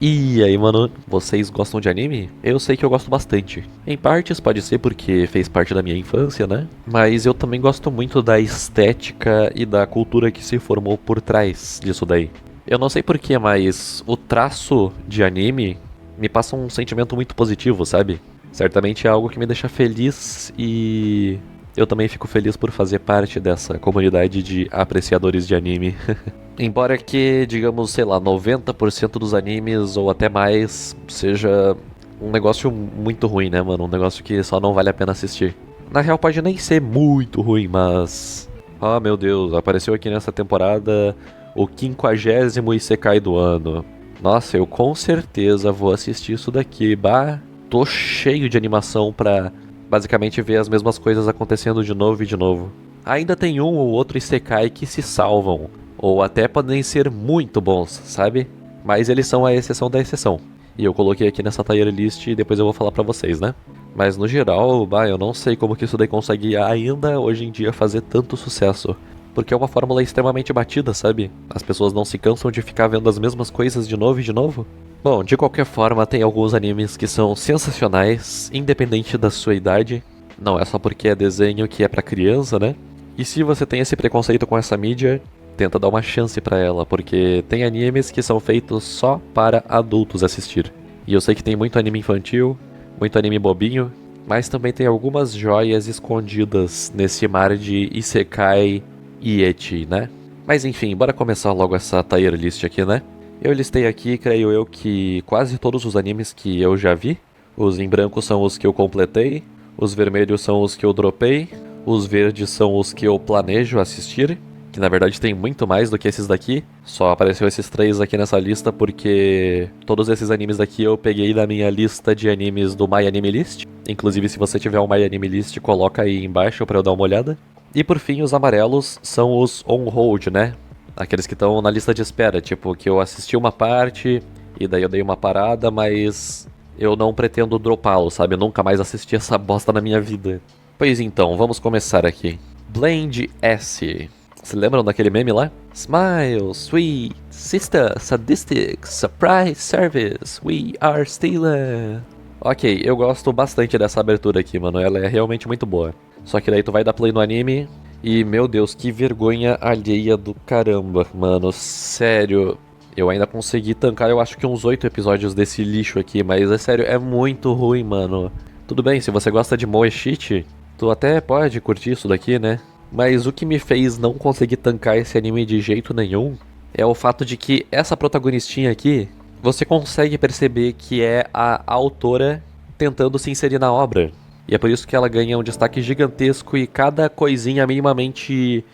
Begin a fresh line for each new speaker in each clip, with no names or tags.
E aí, mano, vocês gostam de anime? Eu sei que eu gosto bastante. Em partes pode ser porque fez parte da minha infância, né? Mas eu também gosto muito da estética e da cultura que se formou por trás disso daí. Eu não sei porquê, mas o traço de anime me passa um sentimento muito positivo, sabe? Certamente é algo que me deixa feliz e eu também fico feliz por fazer parte dessa comunidade de apreciadores de anime. Embora que, digamos, sei lá, 90% dos animes ou até mais seja um negócio muito ruim, né, mano? Um negócio que só não vale a pena assistir. Na real, pode nem ser muito ruim, mas. Ah, meu Deus, apareceu aqui nessa temporada o 50º Isekai do ano. Nossa, eu com certeza vou assistir isso daqui. Bah, tô cheio de animação pra basicamente ver as mesmas coisas acontecendo de novo e de novo. Ainda tem um ou outro Isekai que se salvam, ou até podem ser muito bons, sabe? Mas eles são a exceção da exceção. E eu coloquei aqui nessa tier list e depois eu vou falar pra vocês, né? Mas no geral, bah, eu não sei como que isso daí consegue ainda hoje em dia fazer tanto sucesso. Porque é uma fórmula extremamente batida, sabe? As pessoas não se cansam de ficar vendo as mesmas coisas de novo e de novo. Bom, de qualquer forma, tem alguns animes que são sensacionais, independente da sua idade. Não é só porque é desenho que é pra criança, né? E se você tem esse preconceito com essa mídia, tenta dar uma chance pra ela, porque tem animes que são feitos só para adultos assistir. E eu sei que tem muito anime infantil, muito anime bobinho, mas também tem algumas joias escondidas nesse mar de Isekai e Ecchi, né? Mas enfim, bora começar logo essa tier list aqui, né? Eu listei aqui, creio eu, que quase todos os animes que eu já vi. Os em branco são os que eu completei, os vermelhos são os que eu dropei, os verdes são os que eu planejo assistir, que na verdade tem muito mais do que esses daqui. Só apareceu esses três aqui nessa lista porque todos esses animes daqui eu peguei da minha lista de animes do My Anime List. Inclusive, se você tiver um My Anime List, coloca aí embaixo pra eu dar uma olhada. E por fim, os amarelos são os on hold, né? Aqueles que estão na lista de espera, tipo, que eu assisti uma parte e daí eu dei uma parada, mas eu não pretendo dropá-lo, sabe? Eu nunca mais assisti essa bosta na minha vida. Pois então, vamos começar aqui. Blend S. Se lembram daquele meme lá? Smile, sweet, sister, sadistic, surprise service, we are Stealer. Ok, eu gosto bastante dessa abertura aqui, mano. Ela é realmente muito boa. Só que daí tu vai dar play no anime e, meu Deus, que vergonha alheia do caramba, mano. Sério, eu ainda consegui tancar, eu acho que uns 8 episódios desse lixo aqui, mas é sério, é muito ruim, mano. Tudo bem, se você gosta de moe shit, tu até pode curtir isso daqui, né? Mas o que me fez não conseguir tancar esse anime de jeito nenhum é o fato de que essa protagonistinha aqui, você consegue perceber que é a autora tentando se inserir na obra. E é por isso que ela ganha um destaque gigantesco e cada coisinha minimamente...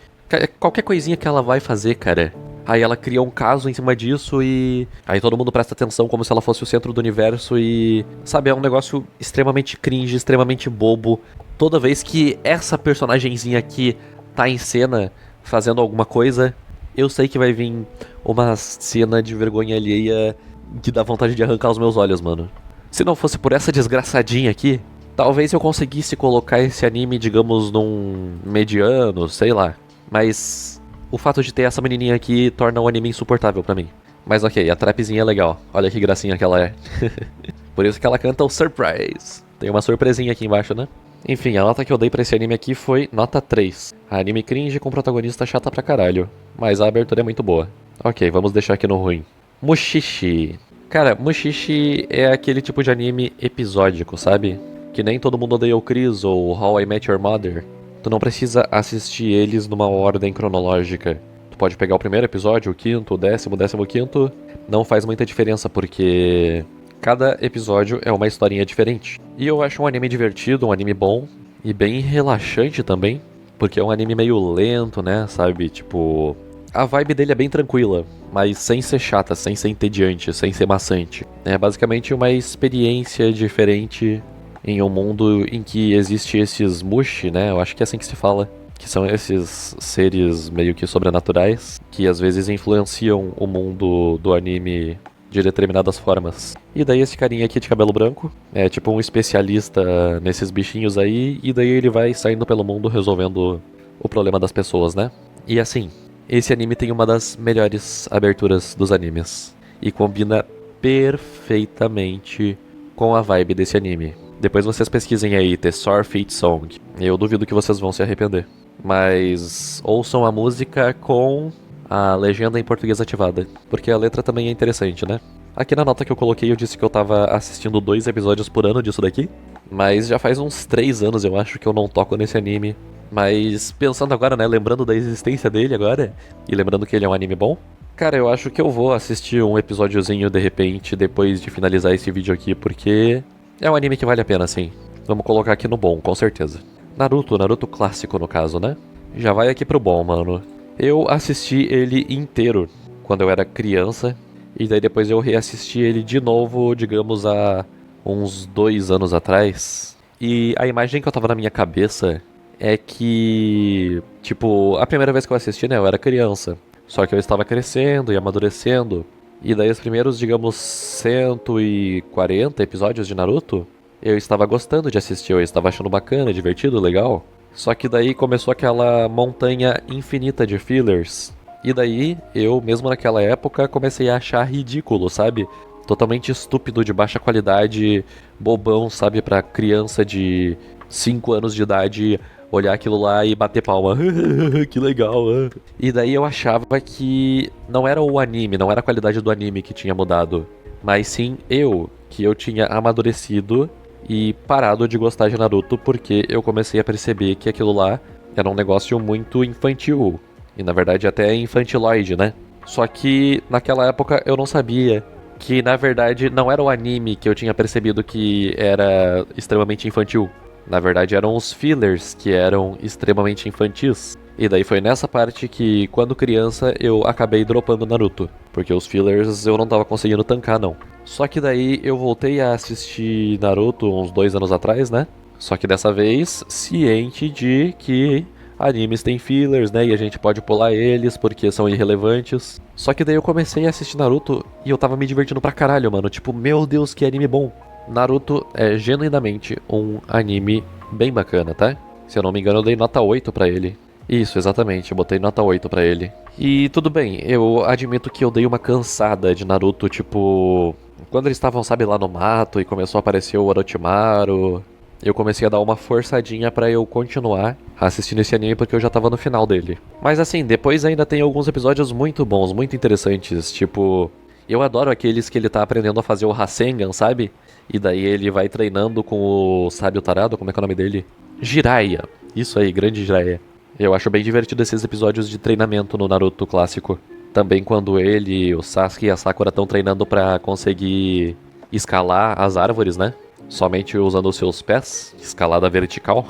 Qualquer coisinha que ela vai fazer, cara. Aí ela cria um caso em cima disso e... Aí todo mundo presta atenção como se ela fosse o centro do universo e... Sabe, é um negócio extremamente cringe, extremamente bobo. Toda vez que essa personagenzinha aqui tá em cena fazendo alguma coisa, eu sei que vai vir uma cena de vergonha alheia que dá vontade de arrancar os meus olhos, mano. Se não fosse por essa desgraçadinha aqui, talvez eu conseguisse colocar esse anime, digamos, num mediano, sei lá. Mas o fato de ter essa menininha aqui torna o anime insuportável pra mim. Mas ok, a trapzinha é legal. Olha que gracinha que ela é. Por isso que ela canta o Surprise. Tem uma surpresinha aqui embaixo, né? Enfim, a nota que eu dei pra esse anime aqui foi nota 3. Anime cringe com protagonista chata pra caralho. Mas a abertura é muito boa. Ok, vamos deixar aqui no ruim. Mushishi. Cara, Mushishi é aquele tipo de anime episódico, sabe? Que nem Todo Mundo Odeia o Chris ou How I Met Your Mother. Tu não precisa assistir eles numa ordem cronológica. Tu pode pegar o primeiro episódio, o quinto, o décimo, quinto. Não faz muita diferença porque cada episódio é uma historinha diferente. E eu acho um anime divertido, um anime bom e bem relaxante também. Porque é um anime meio lento, né, sabe? Tipo, a vibe dele é bem tranquila, mas sem ser chata, sem ser entediante, sem ser maçante. É basicamente uma experiência diferente em um mundo em que existe esses mushi, né? Eu acho que é assim que se fala. Que são esses seres meio que sobrenaturais que às vezes influenciam o mundo do anime de determinadas formas. E daí esse carinha aqui de cabelo branco é tipo um especialista nesses bichinhos aí, e daí ele vai saindo pelo mundo resolvendo o problema das pessoas, né? E assim, esse anime tem uma das melhores aberturas dos animes. E combina perfeitamente com a vibe desse anime. Depois vocês pesquisem aí, The Sword Feet Song. Eu duvido que vocês vão se arrepender. Mas ouçam a música com a legenda em português ativada, porque a letra também é interessante, né? Aqui na nota que eu coloquei eu disse que eu tava assistindo 2 episódios por ano disso daqui, mas já faz uns 3 anos eu acho que eu não toco nesse anime. Mas pensando agora, né, lembrando da existência dele agora, e lembrando que ele é um anime bom, cara, eu acho que eu vou assistir um episódiozinho de repente depois de finalizar esse vídeo aqui, porque é um anime que vale a pena, sim. Vamos colocar aqui no bom, com certeza. Naruto clássico no caso, né? Já vai aqui pro bom, mano. Eu assisti ele inteiro quando eu era criança, e daí depois eu reassisti ele de novo, digamos, há uns 2 anos atrás. E a imagem que eu tava na minha cabeça é que, tipo, a primeira vez que eu assisti, né, eu era criança. Só que eu estava crescendo e amadurecendo. E daí os primeiros, digamos, 140 episódios de Naruto, eu estava gostando de assistir, eu estava achando bacana, divertido, legal. Só que daí começou aquela montanha infinita de fillers. E daí, eu, mesmo naquela época, comecei a achar ridículo, sabe? Totalmente estúpido, de baixa qualidade, bobão, sabe? Pra criança de 5 anos de idade olhar aquilo lá e bater palma. Que legal. E daí eu achava que não era o anime, não era a qualidade do anime que tinha mudado, mas sim que eu tinha amadurecido e parado de gostar de Naruto, porque eu comecei a perceber que aquilo lá era um negócio muito infantil. E na verdade até infantiloide, né? Só que naquela época eu não sabia que na verdade não era o anime que eu tinha percebido que era extremamente infantil. Na verdade eram os fillers que eram extremamente infantis. E daí foi nessa parte que, quando criança, eu acabei dropando Naruto. Porque os fillers eu não tava conseguindo tancar, não. Só que daí eu voltei a assistir Naruto uns 2 anos atrás, né? Só que dessa vez, ciente de que animes têm fillers, né? E a gente pode pular eles porque são irrelevantes. Só que daí eu comecei a assistir Naruto e eu tava me divertindo pra caralho, mano. Tipo, meu Deus, que anime bom. Naruto é genuinamente um anime bem bacana, tá? Se eu não me engano, eu dei nota 8 pra ele. Isso, exatamente, eu botei nota 8 pra ele. E tudo bem, eu admito que eu dei uma cansada de Naruto, tipo... Quando eles estavam, sabe, lá no mato e começou a aparecer o Orochimaru... Eu comecei a dar uma forçadinha pra eu continuar assistindo esse anime porque eu já tava no final dele. Mas assim, depois ainda tem alguns episódios muito bons, muito interessantes, tipo... Eu adoro aqueles que ele tá aprendendo a fazer o Rasengan, sabe? E daí ele vai treinando com o sábio tarado, como é que é o nome dele? Jiraiya. Isso aí, grande Jiraiya. Eu acho bem divertido esses episódios de treinamento no Naruto clássico. Também quando ele, o Sasuke e a Sakura estão treinando pra conseguir escalar as árvores, né? Somente usando os seus pés, escalada vertical.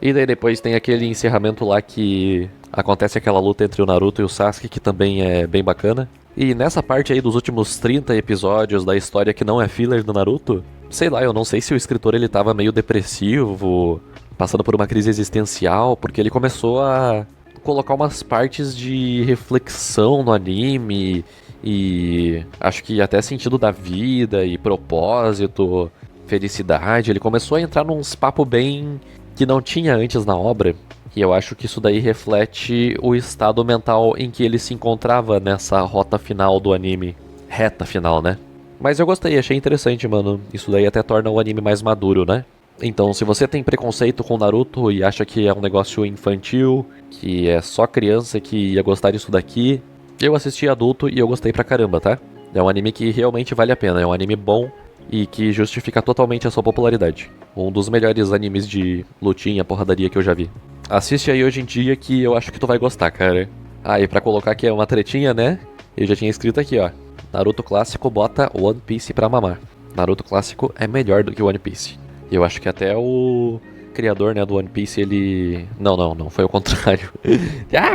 E daí depois tem aquele encerramento lá que acontece aquela luta entre o Naruto e o Sasuke, que também é bem bacana. E nessa parte aí dos últimos 30 episódios da história que não é filler do Naruto, sei lá, eu não sei se o escritor ele tava meio depressivo, passando por uma crise existencial, porque ele começou a colocar umas partes de reflexão no anime e acho que até sentido da vida e propósito, felicidade. Ele começou a entrar nos papos bem que não tinha antes na obra. E eu acho que isso daí reflete o estado mental em que ele se encontrava nessa rota final do anime. Reta final, né? Mas eu gostei, achei interessante, mano. Isso daí até torna o anime mais maduro, né? Então, se você tem preconceito com Naruto e acha que é um negócio infantil, que é só criança que ia gostar disso daqui, eu assisti adulto e eu gostei pra caramba, tá? É um anime que realmente vale a pena, é um anime bom e que justifica totalmente a sua popularidade. Um dos melhores animes de lutinha, porradaria que eu já vi. Assiste aí hoje em dia que eu acho que tu vai gostar, cara. Ah, e pra colocar aqui uma tretinha, né? Eu já tinha escrito aqui, ó. Naruto clássico bota One Piece pra mamar. Naruto clássico é melhor do que One Piece. Eu acho que até o criador, né, do One Piece, ele... Não, foi o contrário.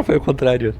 Foi o contrário.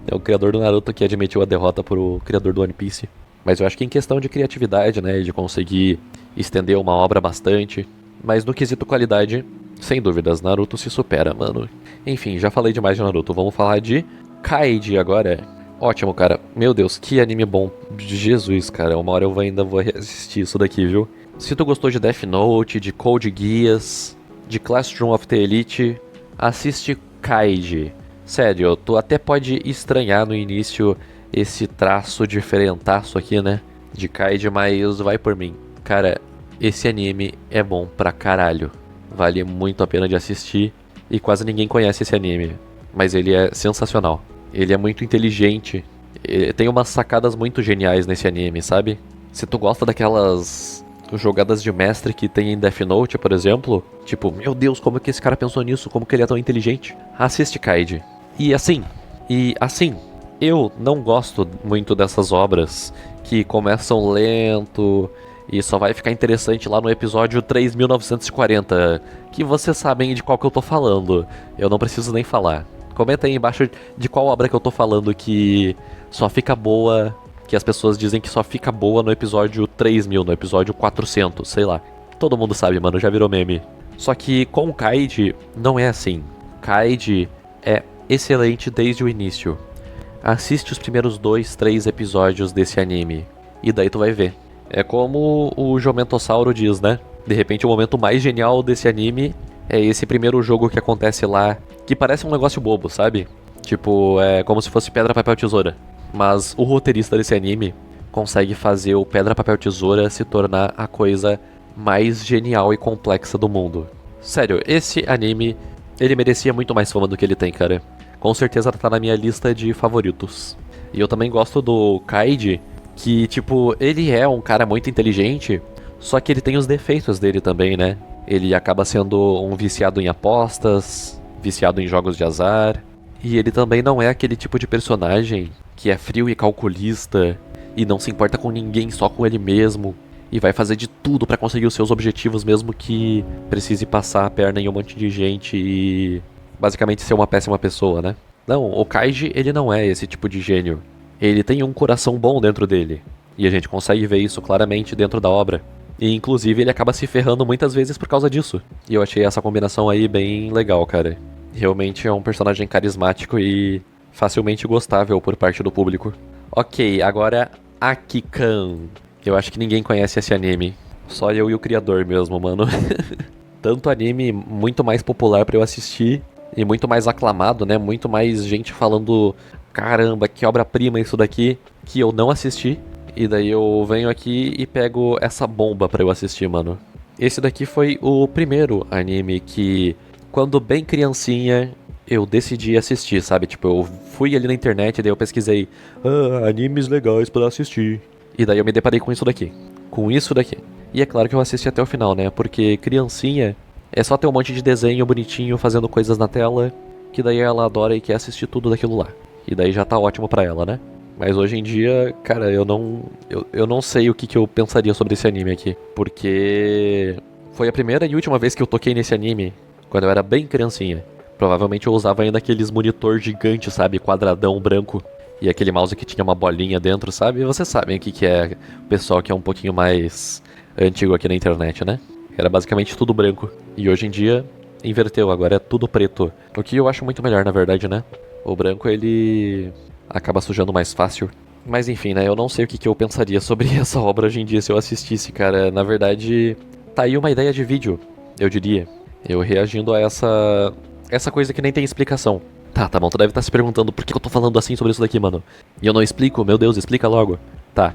É o criador do Naruto que admitiu a derrota pro criador do One Piece. Mas eu acho que em questão de criatividade, né, de conseguir estender uma obra bastante. Mas no quesito qualidade... Sem dúvidas, Naruto se supera, mano. Enfim, já falei demais de Naruto. Vamos falar de Kaiji agora. Ótimo, cara. Meu Deus, que anime bom. Jesus, cara. Uma hora eu ainda vou assistir isso daqui, viu? Se tu gostou de Death Note, de Code Geass, de Classroom of the Elite, assiste Kaiji. Sério, tu até pode estranhar no início esse traço diferentaço aqui, né? de Kaiji, mas vai por mim. Cara, esse anime é bom pra caralho. Vale muito a pena de assistir. E quase ninguém conhece esse anime. Mas ele é sensacional. Ele é muito inteligente. Tem umas sacadas muito geniais nesse anime, sabe? Se tu gosta daquelas jogadas de mestre que tem em Death Note, por exemplo, tipo, meu Deus, como que esse cara pensou nisso? Como que ele é tão inteligente? Assiste Kaiji. E assim, eu não gosto muito dessas obras que começam lento e só vai ficar interessante lá no episódio 3940, que vocês sabem de qual que eu tô falando. Eu não preciso nem falar. Comenta aí embaixo de qual obra que eu tô falando que só fica boa, que as pessoas dizem que só fica boa no episódio 3000, no episódio 400, sei lá. Todo mundo sabe, mano, já virou meme. Só que com o Kaiji não é assim. Kaiji é excelente desde o início. Assiste os primeiros 2, 3 episódios desse anime e daí tu vai ver. É como o Jomentossauro diz, né? De repente o momento mais genial desse anime é esse primeiro jogo que acontece lá, que parece um negócio bobo, sabe? Tipo, é como se fosse pedra, papel, tesoura. Mas o roteirista desse anime consegue fazer o pedra, papel, tesoura se tornar a coisa mais genial e complexa do mundo. Sério, esse anime, ele merecia muito mais fama do que ele tem, cara. Com certeza tá na minha lista de favoritos. E eu também gosto do Kaiji, que, tipo, ele é um cara muito inteligente, só que ele tem os defeitos dele também, né? Ele acaba sendo um viciado em apostas, viciado em jogos de azar. E ele também não é aquele tipo de personagem que é frio e calculista e não se importa com ninguém, só com ele mesmo. E vai fazer de tudo pra conseguir os seus objetivos, mesmo que precise passar a perna em um monte de gente e basicamente ser uma péssima pessoa, né? Não, o Kaiji, ele não é esse tipo de gênio. Ele tem um coração bom dentro dele. E a gente consegue ver isso claramente dentro da obra. E inclusive ele acaba se ferrando muitas vezes por causa disso. E eu achei essa combinação aí bem legal, cara. Realmente é um personagem carismático e facilmente gostável por parte do público. Ok, agora Akikan. Eu acho que ninguém conhece esse anime. Só eu e o criador mesmo, mano. Tanto anime muito mais popular pra eu assistir e muito mais aclamado, né? Muito mais gente falando, caramba, que obra-prima isso daqui, que eu não assisti. E daí eu venho aqui e pego essa bomba pra eu assistir, mano. Esse daqui foi o primeiro anime que, quando bem criancinha, eu decidi assistir, sabe? Tipo, eu fui ali na internet e daí eu pesquisei animes legais pra assistir. E daí eu me deparei com isso daqui. Com isso daqui. E é claro que eu assisti até o final, né? Porque criancinha é só ter um monte de desenho bonitinho fazendo coisas na tela, que daí ela adora e quer assistir tudo daquilo lá. E daí já tá ótimo pra ela, né? Mas hoje em dia, cara, eu não sei o que eu pensaria sobre esse anime aqui. Porque foi a primeira e última vez que eu toquei nesse anime, quando eu era bem criancinha. Provavelmente eu usava ainda aqueles monitor gigantes, sabe? Quadradão branco. E aquele mouse que tinha uma bolinha dentro, sabe? E vocês sabem o que é o pessoal que é um pouquinho mais antigo aqui na internet, né? Era basicamente tudo branco. E hoje em dia, inverteu, agora é tudo preto. O que eu acho muito melhor, na verdade, né? O branco, ele acaba sujando mais fácil. Mas enfim, né? Eu não sei o que eu pensaria sobre essa obra hoje em dia se eu assistisse, cara. Na verdade, tá aí uma ideia de vídeo, eu diria. Eu reagindo a essa coisa que nem tem explicação. Tá bom, tu deve estar se perguntando por que eu tô falando assim sobre isso daqui, mano. E eu não explico, meu Deus, explica logo. Tá,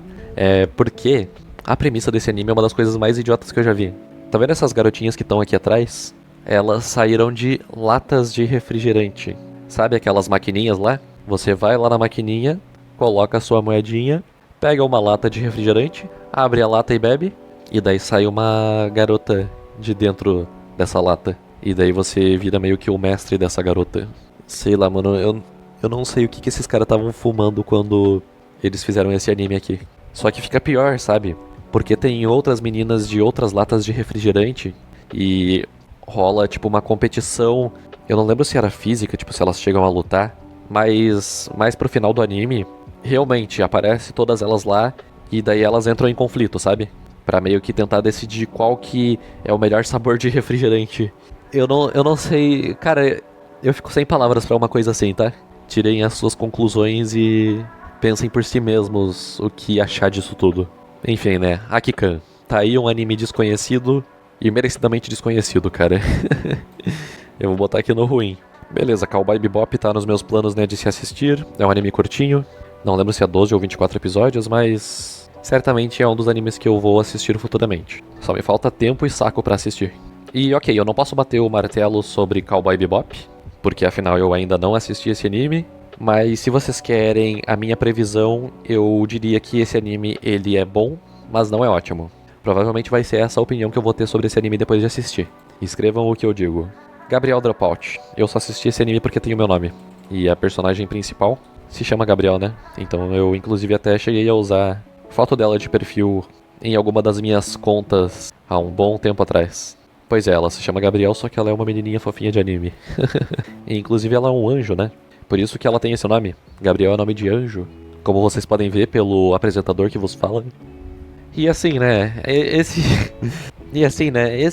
porque a premissa desse anime é uma das coisas mais idiotas que eu já vi. Tá vendo essas garotinhas que estão aqui atrás? Elas saíram de latas de refrigerante. Sabe aquelas maquininhas lá? Você vai lá na maquininha, coloca a sua moedinha, pega uma lata de refrigerante, abre a lata e bebe, e daí sai uma garota de dentro dessa lata. E daí você vira meio que o mestre dessa garota. Sei lá, mano, eu não sei o que esses caras estavam fumando quando eles fizeram esse anime aqui. Só que fica pior, sabe? Porque tem outras meninas de outras latas de refrigerante e rola, tipo, uma competição. Eu não lembro se era física, tipo, se elas chegam a lutar. Mas mais pro final do anime, realmente, aparece todas elas lá e daí elas entram em conflito, sabe? Pra meio que tentar decidir qual que é o melhor sabor de refrigerante. Eu não sei... Cara, eu fico sem palavras pra uma coisa assim, tá? Tirem as suas conclusões e pensem por si mesmos o que achar disso tudo. Enfim, né? Akikan. Tá aí um anime desconhecido e merecidamente desconhecido, cara. Eu vou botar aqui no ruim. Beleza, Cowboy Bebop tá nos meus planos, né, de se assistir. É um anime curtinho. Não lembro se é 12 ou 24 episódios, mas certamente é um dos animes que eu vou assistir futuramente. Só me falta tempo e saco pra assistir. E ok, eu não posso bater o martelo sobre Cowboy Bebop, porque afinal eu ainda não assisti esse anime, mas se vocês querem a minha previsão, eu diria que esse anime ele é bom, mas não é ótimo. Provavelmente vai ser essa a opinião que eu vou ter sobre esse anime depois de assistir. Escrevam o que eu digo. Gabriel Dropout. Eu só assisti esse anime porque tem o meu nome. E a personagem principal se chama Gabriel, né? Então eu inclusive até cheguei a usar foto dela de perfil em alguma das minhas contas há um bom tempo atrás. Pois é, ela se chama Gabriel, só que ela é uma menininha fofinha de anime. E, inclusive ela é um anjo, né? Por isso que ela tem esse nome. Gabriel é nome de anjo, como vocês podem ver pelo apresentador que vos fala. E assim, né? Esse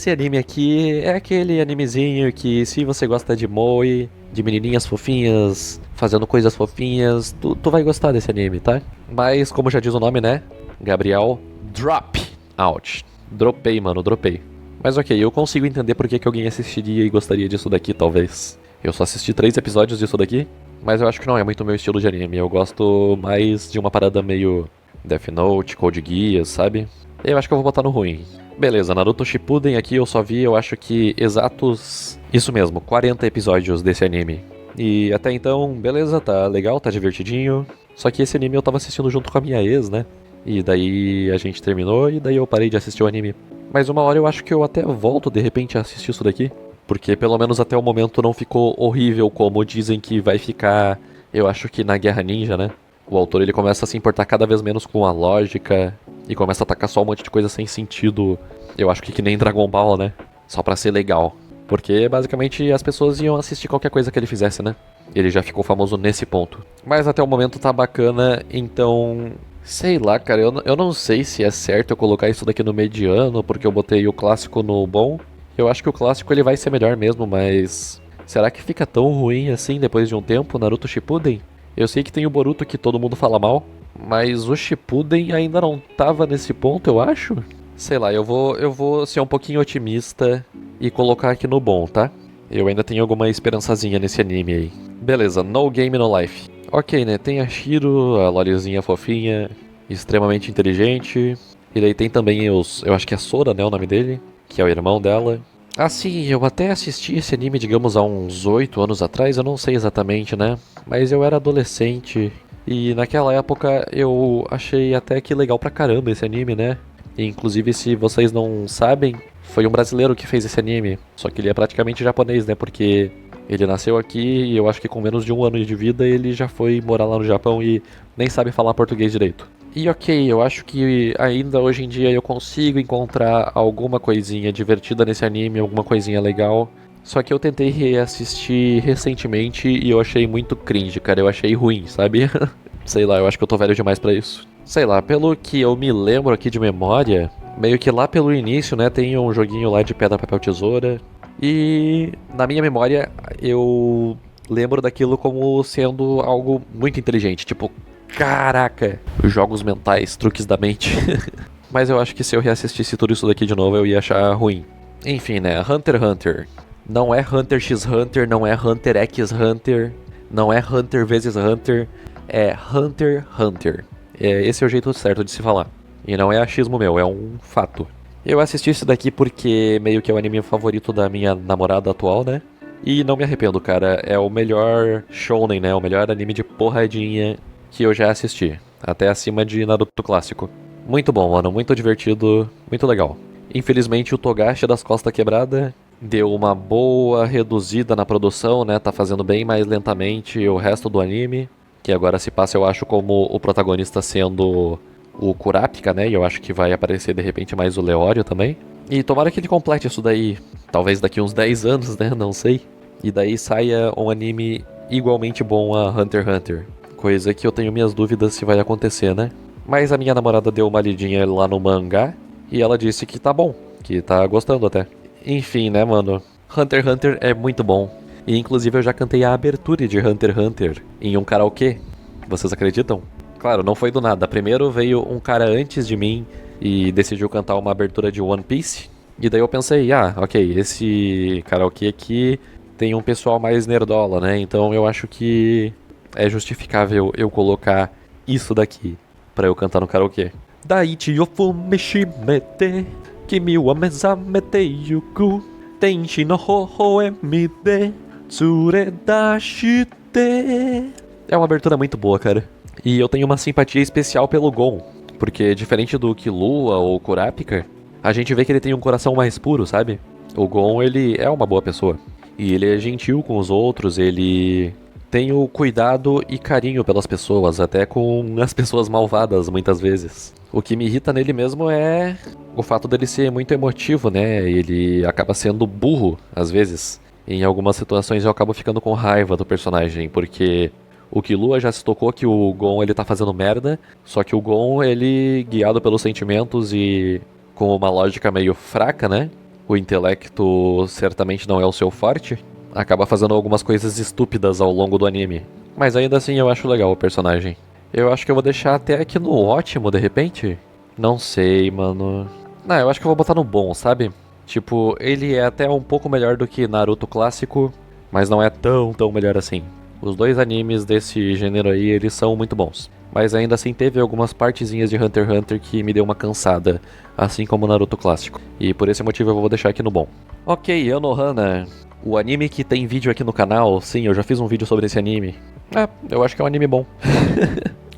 anime aqui é aquele animezinho que se você gosta de moe, de menininhas fofinhas, fazendo coisas fofinhas, tu vai gostar desse anime, tá? Mas, como já diz o nome, né? Gabriel Drop Out. Dropei, mano, dropei. Mas ok, eu consigo entender por que alguém assistiria e gostaria disso daqui, talvez. Eu só assisti 3 episódios disso daqui, mas eu acho que não é muito meu estilo de anime. Eu gosto mais de uma parada meio Death Note, Code Geass, sabe? Eu acho que eu vou botar no ruim. Beleza, Naruto Shippuden aqui eu só vi, eu acho que exatos... Isso mesmo, 40 episódios desse anime. E até então, beleza, tá legal, tá divertidinho. Só que esse anime eu tava assistindo junto com a minha ex, né? E daí a gente terminou e daí eu parei de assistir o anime. Mas uma hora eu acho que eu até volto de repente a assistir isso daqui. Porque pelo menos até o momento não ficou horrível como dizem que vai ficar, eu acho que na Guerra Ninja, né? O autor ele começa a se importar cada vez menos com a lógica e começa a atacar só um monte de coisa sem sentido. Eu acho que nem Dragon Ball, né? Só pra ser legal. Porque basicamente as pessoas iam assistir qualquer coisa que ele fizesse, né? Ele já ficou famoso nesse ponto. Mas até o momento tá bacana, então... Sei lá, cara, eu não sei se é certo eu colocar isso daqui no mediano, porque eu botei o clássico no bom. Eu acho que o clássico ele vai ser melhor mesmo, mas... Será que fica tão ruim assim depois de um tempo, Naruto Shippuden? Eu sei que tem o Boruto que todo mundo fala mal, mas o Shippuden ainda não tava nesse ponto, eu acho? Sei lá, eu vou ser um pouquinho otimista e colocar aqui no bom, tá? Eu ainda tenho alguma esperançazinha nesse anime aí. Beleza, No Game No Life. Ok, né? Tem a Shiro, a Lolizinha fofinha, extremamente inteligente. E daí tem também os... Eu acho que é Sora, né? O nome dele, que é o irmão dela. Ah, sim, eu até assisti esse anime, digamos, há uns 8 anos atrás. Eu não sei exatamente, né? Mas eu era adolescente. E naquela época eu achei até que legal pra caramba esse anime, né? E, inclusive, se vocês não sabem, foi um brasileiro que fez esse anime. Só que ele é praticamente japonês, né? Porque... ele nasceu aqui e eu acho que com menos de 1 ano de vida ele já foi morar lá no Japão e nem sabe falar português direito. E ok, eu acho que ainda hoje em dia eu consigo encontrar alguma coisinha divertida nesse anime, alguma coisinha legal. Só que eu tentei reassistir recentemente e eu achei muito cringe, cara. Eu achei ruim, sabe? Sei lá, eu acho que eu tô velho demais pra isso. Sei lá, pelo que eu me lembro aqui de memória, meio que lá pelo início, né, tem um joguinho lá de pedra, papel, tesoura. E na minha memória eu lembro daquilo como sendo algo muito inteligente, tipo, caraca, jogos mentais, truques da mente. Mas eu acho que se eu reassistisse tudo isso daqui de novo eu ia achar ruim. Enfim, né, Hunter x Hunter. Não é Hunter x Hunter, não é Hunter x Hunter, não é Hunter vezes Hunter, é Hunter x Hunter. Esse é o jeito certo de se falar. E não é achismo meu, é um fato. Eu assisti isso daqui porque meio que é o anime favorito da minha namorada atual, né? E não me arrependo, cara. É o melhor shounen, né? O melhor anime de porradinha que eu já assisti. Até acima de Naruto clássico. Muito bom, mano. Muito divertido. Muito legal. Infelizmente o Togashi das costas quebrada deu uma boa reduzida na produção, né? Tá fazendo bem mais lentamente o resto do anime. Que agora se passa, eu acho, como o protagonista sendo... o Kurapika, né? E eu acho que vai aparecer de repente mais o Leório também. E tomara que ele complete isso daí. Talvez daqui uns 10 anos, né? Não sei. E daí saia um anime igualmente bom a Hunter x Hunter. Coisa que eu tenho minhas dúvidas se vai acontecer, né? Mas a minha namorada deu uma lidinha lá no mangá. E ela disse que tá bom. Que tá gostando até. Enfim, né, mano? Hunter x Hunter é muito bom. E inclusive eu já cantei a abertura de Hunter x Hunter em um karaokê. Vocês acreditam? Claro, não foi do nada. Primeiro veio um cara antes de mim e decidiu cantar uma abertura de One Piece. E daí eu pensei, ok, esse karaokê aqui tem um pessoal mais nerdola, né? Então eu acho que é justificável eu colocar isso daqui pra eu cantar no karaokê. Daichi yofume shimete Kimi wa mezamete yuku Tenshi no hohoemi de Tsuredashite. É uma abertura muito boa, cara. E eu tenho uma simpatia especial pelo Gon, porque diferente do Killua ou Kurapika, a gente vê que ele tem um coração mais puro, sabe? O Gon, ele é uma boa pessoa. E ele é gentil com os outros, ele tem o cuidado e carinho pelas pessoas, até com as pessoas malvadas, muitas vezes. O que me irrita nele mesmo é o fato dele ser muito emotivo, né? Ele acaba sendo burro, às vezes. Em algumas situações eu acabo ficando com raiva do personagem, porque o Killua já se tocou que o Gon ele tá fazendo merda, só que o Gon, ele, guiado pelos sentimentos e com uma lógica meio fraca, né? O intelecto certamente não é o seu forte, acaba fazendo algumas coisas estúpidas ao longo do anime. Mas ainda assim eu acho legal o personagem. Eu acho que eu vou deixar até aqui no ótimo, de repente? Não sei, mano. Não, eu acho que eu vou botar no bom, sabe? Tipo, ele é até um pouco melhor do que Naruto clássico, mas não é tão melhor assim. Os dois animes desse gênero aí, eles são muito bons. Mas ainda assim teve algumas partezinhas de Hunter x Hunter que me deu uma cansada, assim como o Naruto clássico. E por esse motivo eu vou deixar aqui no bom. Ok, Anohana, o anime que tem vídeo aqui no canal, sim, eu já fiz um vídeo sobre esse anime. Eu acho que é um anime bom.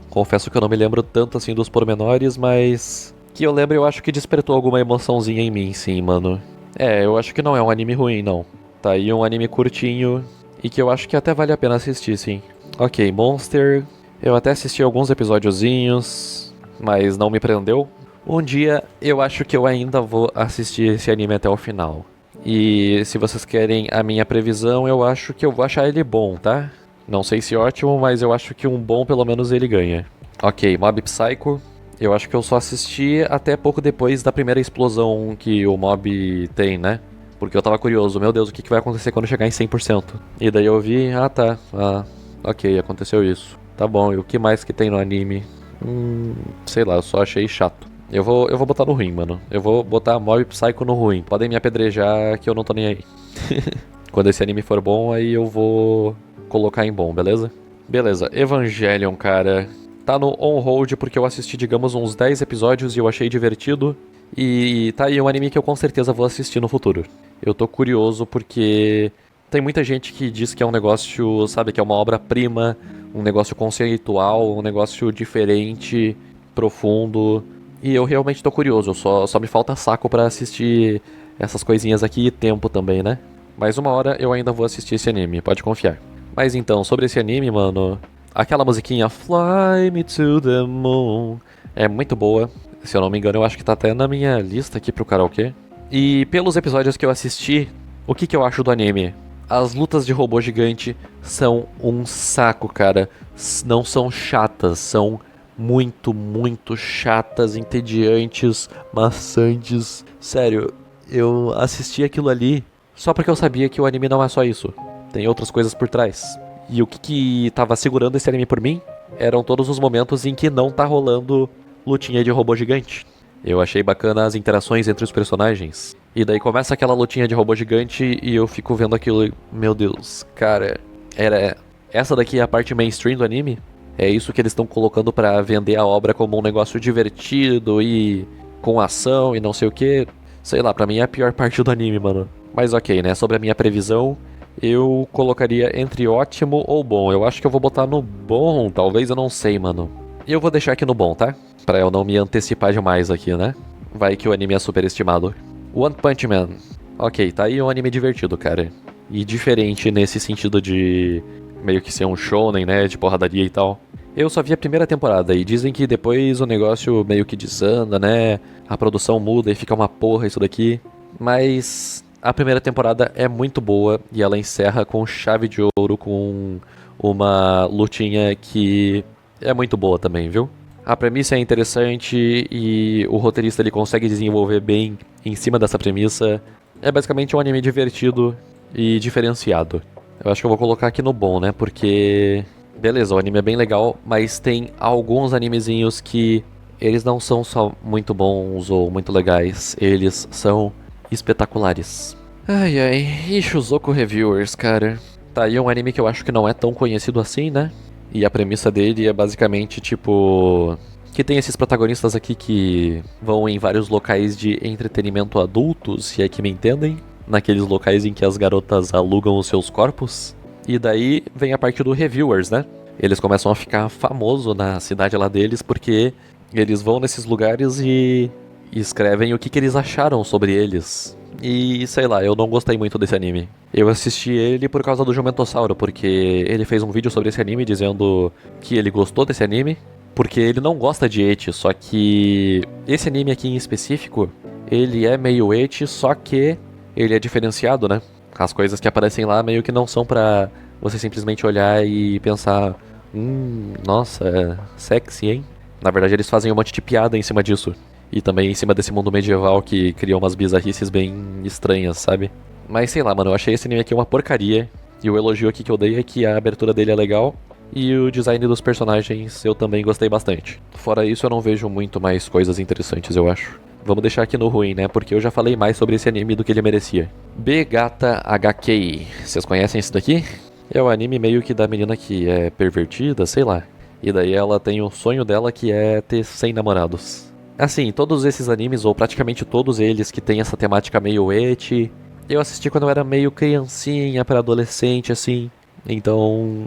Confesso que eu não me lembro tanto assim dos pormenores, mas que eu lembro eu acho que despertou alguma emoçãozinha em mim, sim, mano. Eu acho que não é um anime ruim, não. Tá aí um anime curtinho e que eu acho que até vale a pena assistir, sim. Ok, Monster... Eu até assisti alguns episódiozinhos, mas não me prendeu. Um dia eu acho que eu ainda vou assistir esse anime até o final. E se vocês querem a minha previsão, eu acho que eu vou achar ele bom, tá? Não sei se ótimo, mas eu acho que um bom pelo menos ele ganha. Ok, Mob Psycho. Eu acho que eu só assisti até pouco depois da primeira explosão que o Mob tem, né? Porque eu tava curioso, meu Deus, o que vai acontecer quando chegar em 100%? E daí eu vi, ok, aconteceu isso. Tá bom, e o que mais que tem no anime? Sei lá, eu só achei chato. Eu vou botar no ruim, mano. Eu vou botar Mob Psycho no ruim. Podem me apedrejar que eu não tô nem aí. Quando esse anime for bom, aí eu vou colocar em bom, beleza? Beleza, Evangelion, cara. Tá no on-hold porque eu assisti, digamos, uns 10 episódios e eu achei divertido. E tá aí um anime que eu com certeza vou assistir no futuro. Eu tô curioso porque tem muita gente que diz que é um negócio, sabe, que é uma obra-prima, um negócio conceitual, um negócio diferente, profundo. E eu realmente tô curioso, só me falta saco pra assistir essas coisinhas aqui e tempo também, né? Mas uma hora eu ainda vou assistir esse anime, pode confiar. Mas então, sobre esse anime, mano, aquela musiquinha Fly Me to the Moon é muito boa. Se eu não me engano, eu acho que tá até na minha lista aqui pro karaokê. E pelos episódios que eu assisti, o que eu acho do anime? As lutas de robô gigante são um saco, cara. Não são chatas, são muito chatas, entediantes, maçantes. Sério, eu assisti aquilo ali só porque eu sabia que o anime não é só isso. Tem outras coisas por trás. E o que tava segurando esse anime por mim eram todos os momentos em que não tá rolando lutinha de robô gigante. Eu achei bacana as interações entre os personagens. E daí começa aquela lutinha de robô gigante e eu fico vendo aquilo e... Meu Deus, cara... Essa daqui é a parte mainstream do anime? É isso que eles estão colocando pra vender a obra como um negócio divertido e... com ação e não sei o que. Sei lá, pra mim é a pior parte do anime, mano. Mas ok, né? Sobre a minha previsão, eu colocaria entre ótimo ou bom. Eu acho que eu vou botar no bom, talvez, eu não sei, mano. E eu vou deixar aqui no bom, tá? Pra eu não me antecipar demais aqui, né? Vai que o anime é superestimado. One Punch Man. Ok, tá aí um anime divertido, cara. E diferente nesse sentido de meio que ser um shonen, né? De porradaria e tal. Eu só vi a primeira temporada e dizem que depois o negócio meio que desanda, né? A produção muda e fica uma porra isso daqui. Mas a primeira temporada é muito boa e ela encerra com chave de ouro, com uma lutinha que é muito boa também, viu? A premissa é interessante e o roteirista ele consegue desenvolver bem em cima dessa premissa. É basicamente um anime divertido e diferenciado. Eu acho que eu vou colocar aqui no bom, né? Porque... beleza, o anime é bem legal, mas tem alguns animezinhos que eles não são só muito bons ou muito legais, eles são espetaculares. Ai, e Shuzoku Reviewers, cara. Tá aí um anime que eu acho que não é tão conhecido assim, né? E a premissa dele é basicamente tipo... que tem esses protagonistas aqui que vão em vários locais de entretenimento adultos, se é que me entendem, naqueles locais em que as garotas alugam os seus corpos. E daí vem a parte do reviewers, né? Eles começam a ficar famosos na cidade lá deles porque eles vão nesses lugares e escrevem o que eles acharam sobre eles. E sei lá, eu não gostei muito desse anime. Eu assisti ele por causa do Jumentossauro, porque ele fez um vídeo sobre esse anime dizendo que ele gostou desse anime, porque ele não gosta de ecchi, só que esse anime aqui em específico, ele é meio ecchi, só que ele é diferenciado, né? As coisas que aparecem lá meio que não são pra você simplesmente olhar e pensar, nossa, é sexy, hein? Na verdade eles fazem um monte de piada em cima disso. E também em cima desse mundo medieval que cria umas bizarrices bem estranhas, sabe? Mas sei lá, mano, eu achei esse anime aqui uma porcaria. E o elogio aqui que eu dei é que a abertura dele é legal. E o design dos personagens eu também gostei bastante. Fora isso, eu não vejo muito mais coisas interessantes, eu acho. Vamos deixar aqui no ruim, né? Porque eu já falei mais sobre esse anime do que ele merecia. Begata HK. Vocês conhecem isso daqui? É o anime meio que da menina que é pervertida, sei lá. E daí ela tem o sonho dela que é ter 100 namorados. Assim, todos esses animes, ou praticamente todos eles que tem essa temática meio ecchi, eu assisti quando eu era meio criancinha pra adolescente, assim. Então...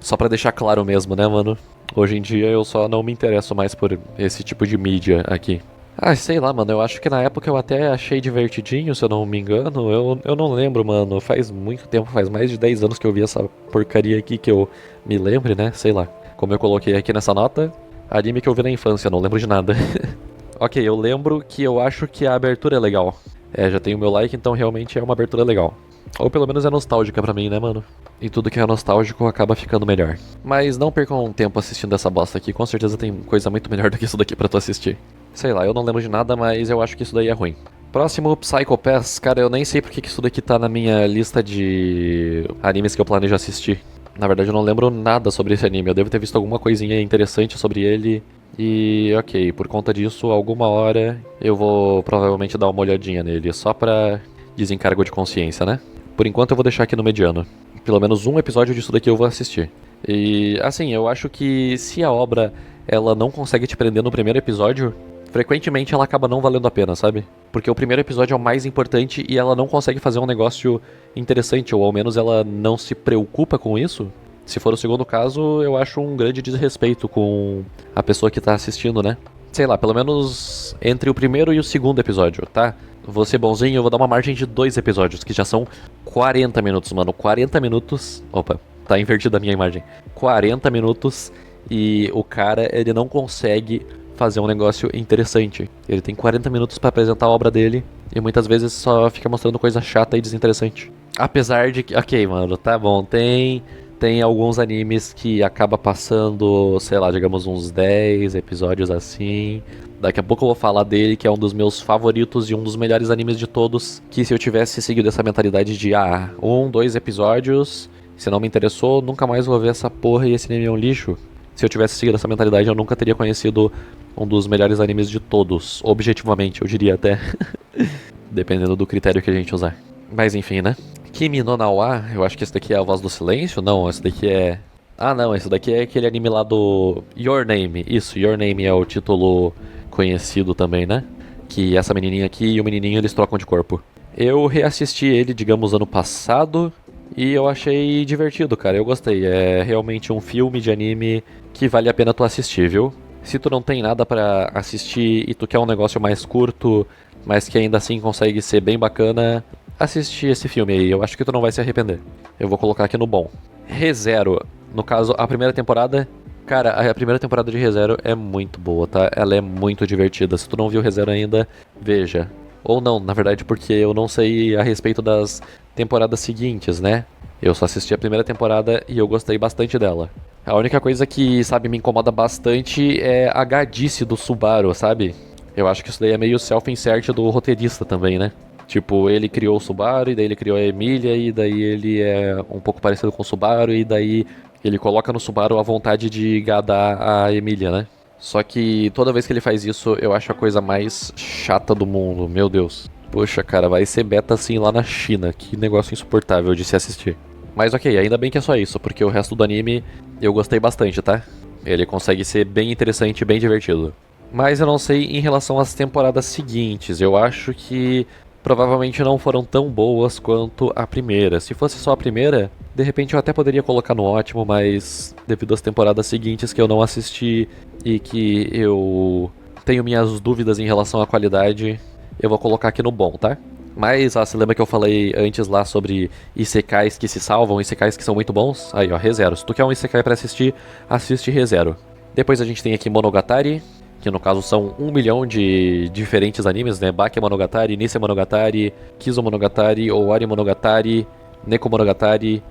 Só pra deixar claro mesmo, né, mano? Hoje em dia eu só não me interesso mais por esse tipo de mídia aqui. Ah, sei lá, mano, eu acho que na época eu até achei divertidinho, se eu não me engano. Eu não lembro, mano, faz muito tempo, faz mais de 10 anos que eu vi essa porcaria aqui que eu me lembre, né? Sei lá. Como eu coloquei aqui nessa nota, anime que eu vi na infância, não lembro de nada. Ok, eu lembro que eu acho que a abertura é legal. É, já tenho meu like, então realmente é uma abertura legal. Ou pelo menos é nostálgica pra mim, né, mano? E tudo que é nostálgico acaba ficando melhor. Mas não percam um tempo assistindo essa bosta aqui, com certeza tem coisa muito melhor do que isso daqui pra tu assistir. Sei lá, eu não lembro de nada, mas eu acho que isso daí é ruim. Próximo, Psycho Pass. Cara, eu nem sei porque que isso daqui tá na minha lista de animes que eu planejo assistir. Na verdade, eu não lembro nada sobre esse anime. Eu devo ter visto alguma coisinha interessante sobre ele. E, ok, por conta disso, alguma hora eu vou provavelmente dar uma olhadinha nele. Só pra desencargo de consciência, né? Por enquanto eu vou deixar aqui no mediano. Pelo menos um episódio disso daqui eu vou assistir. E, assim, eu acho que se a obra ela não consegue te prender no primeiro episódio, frequentemente ela acaba não valendo a pena, sabe? Porque o primeiro episódio é o mais importante e ela não consegue fazer um negócio interessante, ou ao menos ela não se preocupa com isso. Se for o segundo caso, eu acho um grande desrespeito com a pessoa que tá assistindo, né? Sei lá, pelo menos entre o primeiro e o segundo episódio, tá? Vou ser bonzinho, eu vou dar uma margem de 2 episódios, que já são 40 minutos, mano. 40 minutos... Opa, tá invertida a minha imagem. 40 minutos e o cara, ele não consegue fazer um negócio interessante. Ele tem 40 minutos pra apresentar a obra dele e muitas vezes só fica mostrando coisa chata e desinteressante. Apesar de que... Ok, mano, tá bom, tem alguns animes que acaba passando, sei lá, digamos uns 10 episódios assim. Daqui a pouco eu vou falar dele, que é um dos meus favoritos e um dos melhores animes de todos. Que se eu tivesse seguido essa mentalidade de, 2 episódios, se não me interessou, nunca mais vou ver essa porra e esse anime é um lixo. Se eu tivesse seguido essa mentalidade, eu nunca teria conhecido um dos melhores animes de todos. Objetivamente, eu diria até. Dependendo do critério que a gente usar. Mas enfim, né? Kimi no Na wa, eu acho que esse daqui é a Voz do Silêncio. Não, esse daqui é... Ah, não, esse daqui é aquele anime lá do Your Name. Isso, Your Name é o título conhecido também, né? Que essa menininha aqui e o menininho, eles trocam de corpo. Eu reassisti ele, digamos, ano passado e eu achei divertido, cara. Eu gostei. É realmente um filme de anime que vale a pena tu assistir, viu? Se tu não tem nada pra assistir e tu quer um negócio mais curto, mas que ainda assim consegue ser bem bacana, assiste esse filme aí. Eu acho que tu não vai se arrepender. Eu vou colocar aqui no bom. ReZero. No caso, a primeira temporada... Cara, a primeira temporada de ReZero é muito boa, tá? Ela é muito divertida. Se tu não viu ReZero ainda, veja. Ou não, na verdade, porque eu não sei a respeito das temporadas seguintes, né? Eu só assisti a primeira temporada e eu gostei bastante dela. A única coisa que, sabe, me incomoda bastante é a gadice do Subaru, sabe? Eu acho que isso daí é meio self-insert do roteirista também, né? Tipo, ele criou o Subaru, e daí ele criou a Emília, e daí ele é um pouco parecido com o Subaru, e daí ele coloca no Subaru a vontade de gadar a Emília, né? Só que toda vez que ele faz isso, eu acho a coisa mais chata do mundo, meu Deus. Poxa, cara, vai ser beta assim lá na China, que negócio insuportável de se assistir. Mas ok, ainda bem que é só isso, porque o resto do anime eu gostei bastante, tá? Ele consegue ser bem interessante e bem divertido. Mas eu não sei em relação às temporadas seguintes. Eu acho que provavelmente não foram tão boas quanto a primeira. Se fosse só a primeira, de repente eu até poderia colocar no ótimo, mas devido às temporadas seguintes que eu não assisti e que eu tenho minhas dúvidas em relação à qualidade, eu vou colocar aqui no bom, tá? Mas, você lembra que eu falei antes lá sobre isekais que se salvam, isekais que são muito bons? Aí, ó, ReZero. Se tu quer um isekai pra assistir, assiste ReZero. Depois a gente tem aqui Monogatari, que no caso são 1 milhão de diferentes animes, né? Bake Monogatari, Nisei Monogatari, Kizo Monogatari, Owari Monogatari, Neko Monogatari.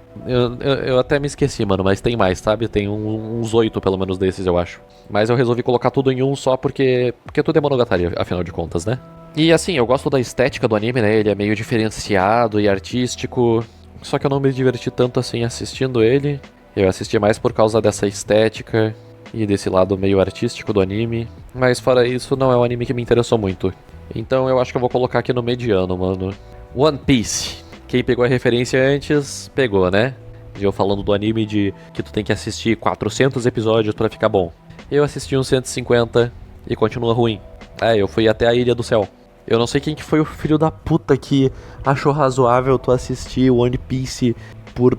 Eu até me esqueci, mano, mas tem mais, sabe? Tem uns 8 pelo menos desses, eu acho. Mas eu resolvi colocar tudo em um só porque tudo é Monogatari, afinal de contas, né? E assim, eu gosto da estética do anime, né? Ele é meio diferenciado e artístico. Só que eu não me diverti tanto assim assistindo ele. Eu assisti mais por causa dessa estética e desse lado meio artístico do anime. Mas fora isso, não é um anime que me interessou muito. Então eu acho que eu vou colocar aqui no mediano, mano. One Piece. Quem pegou a referência antes, pegou, né? Eu falando do anime de que tu tem que assistir 400 episódios pra ficar bom. Eu assisti uns 150 e continua ruim. Eu fui até a Ilha do Céu. Eu não sei quem que foi o filho da puta que achou razoável tu assistir One Piece por,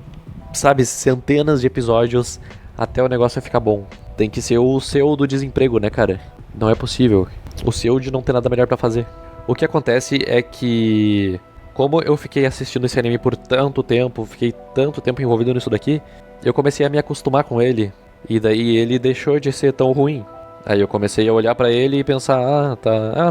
sabe, centenas de episódios até o negócio ficar bom. Tem que ser o seu do desemprego, né, cara? Não é possível. O seu de não ter nada melhor pra fazer. O que acontece é que, como eu fiquei assistindo esse anime por tanto tempo, fiquei tanto tempo envolvido nisso daqui, eu comecei a me acostumar com ele. E daí ele deixou de ser tão ruim. Aí eu comecei a olhar pra ele e pensar,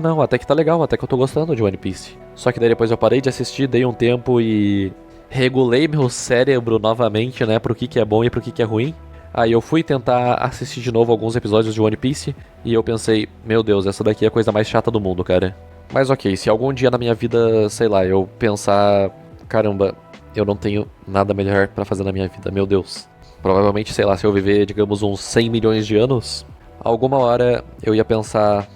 não, até que tá legal, até que eu tô gostando de One Piece. Só que daí depois eu parei de assistir, dei um tempo e regulei meu cérebro novamente, né, pro que é bom e pro que é ruim. Aí eu fui tentar assistir de novo alguns episódios de One Piece e eu pensei, meu Deus, essa daqui é a coisa mais chata do mundo, cara. Mas ok, se algum dia na minha vida, sei lá, eu pensar, caramba, eu não tenho nada melhor pra fazer na minha vida, meu Deus. Provavelmente, sei lá, se eu viver, digamos, uns 100 milhões de anos, alguma hora eu ia pensar,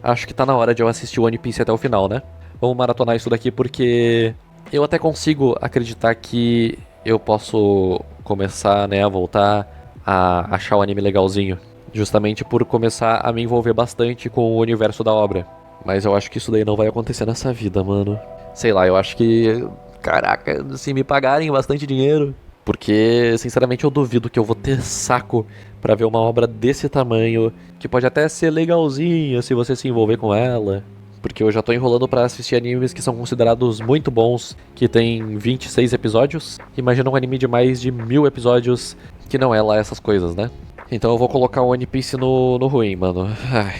acho que tá na hora de eu assistir One Piece até o final, né? Vamos maratonar isso daqui porque eu até consigo acreditar que eu posso começar, né, a voltar a achar o anime legalzinho. Justamente por começar a me envolver bastante com o universo da obra. Mas eu acho que isso daí não vai acontecer nessa vida, mano. Sei lá, eu acho que, caraca, se me pagarem bastante dinheiro, porque, sinceramente, eu duvido que eu vou ter saco pra ver uma obra desse tamanho, que pode até ser legalzinha se você se envolver com ela. Porque eu já tô enrolando pra assistir animes que são considerados muito bons, que tem 26 episódios. Imagina um anime de mais de 1000 episódios, que não é lá essas coisas, né? Então eu vou colocar o One Piece no ruim, mano. Ai.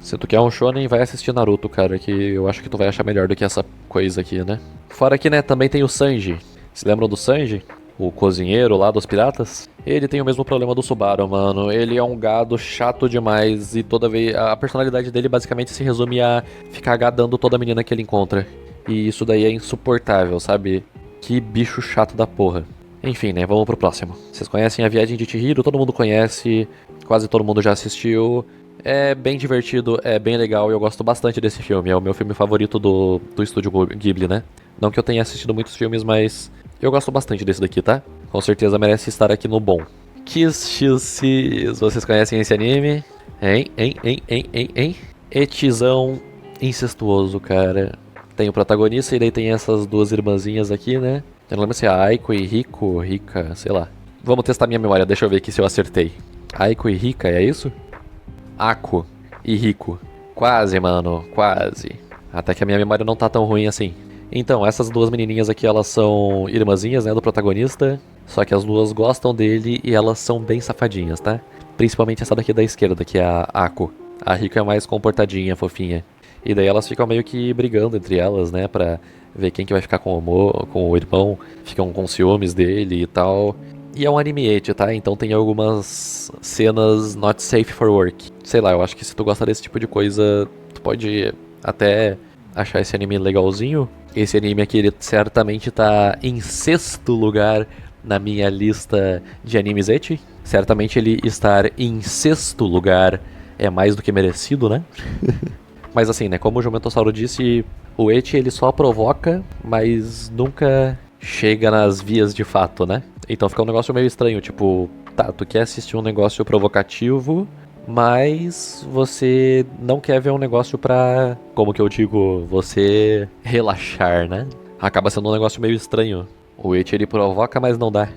Se tu quer um shonen, vai assistir Naruto, cara, que eu acho que tu vai achar melhor do que essa coisa aqui, né? Fora que, né, também tem o Sanji. Se lembram do Sanji? O cozinheiro lá dos piratas? Ele tem o mesmo problema do Subaru, mano. Ele é um gado chato demais e toda vez... A personalidade dele basicamente se resume a ficar gadando toda menina que ele encontra. E isso daí é insuportável, sabe? Que bicho chato da porra. Enfim, né, vamos pro próximo. Vocês conhecem A Viagem de Chihiro? Todo mundo conhece, quase todo mundo já assistiu. É bem divertido, é bem legal e eu gosto bastante desse filme. É o meu filme favorito do estúdio Ghibli, né? Não que eu tenha assistido muitos filmes, mas eu gosto bastante desse daqui, tá? Com certeza merece estar aqui no bom. Kiss X, vocês conhecem esse anime? Hein? Etizão incestuoso, cara. Tem o protagonista e daí tem essas duas irmãzinhas aqui, né? Eu não lembro se é Aiko e Rika, sei lá. Vamos testar minha memória, deixa eu ver aqui se eu acertei. Aiko e Rika, é isso? Ako e Rico. Quase, mano, quase. Até que a minha memória não tá tão ruim assim. Então, essas duas menininhas aqui, elas são irmãzinhas, né, do protagonista. Só que as duas gostam dele e elas são bem safadinhas, tá? Principalmente essa daqui da esquerda, que é a Ako. A Rico é mais comportadinha, fofinha. E daí elas ficam meio que brigando entre elas, né, pra ver quem que vai ficar com o irmão. Ficam com ciúmes dele e tal. E é um anime, tá? Então tem algumas cenas not safe for work. Sei lá, eu acho que se tu gosta desse tipo de coisa, tu pode até achar esse anime legalzinho. Esse anime aqui, ele certamente tá em 6º lugar na minha lista de animes ecchi. Certamente ele estar em 6º lugar é mais do que merecido, né? Mas assim, né, como o Jumentossauro disse, o ecchi ele só provoca, mas nunca chega nas vias de fato, né? Então fica um negócio meio estranho, tipo, Tá, tu quer assistir um negócio provocativo, mas você não quer ver um negócio pra, como que eu digo, você relaxar, né? Acaba sendo um negócio meio estranho. O It ele provoca, mas não dá.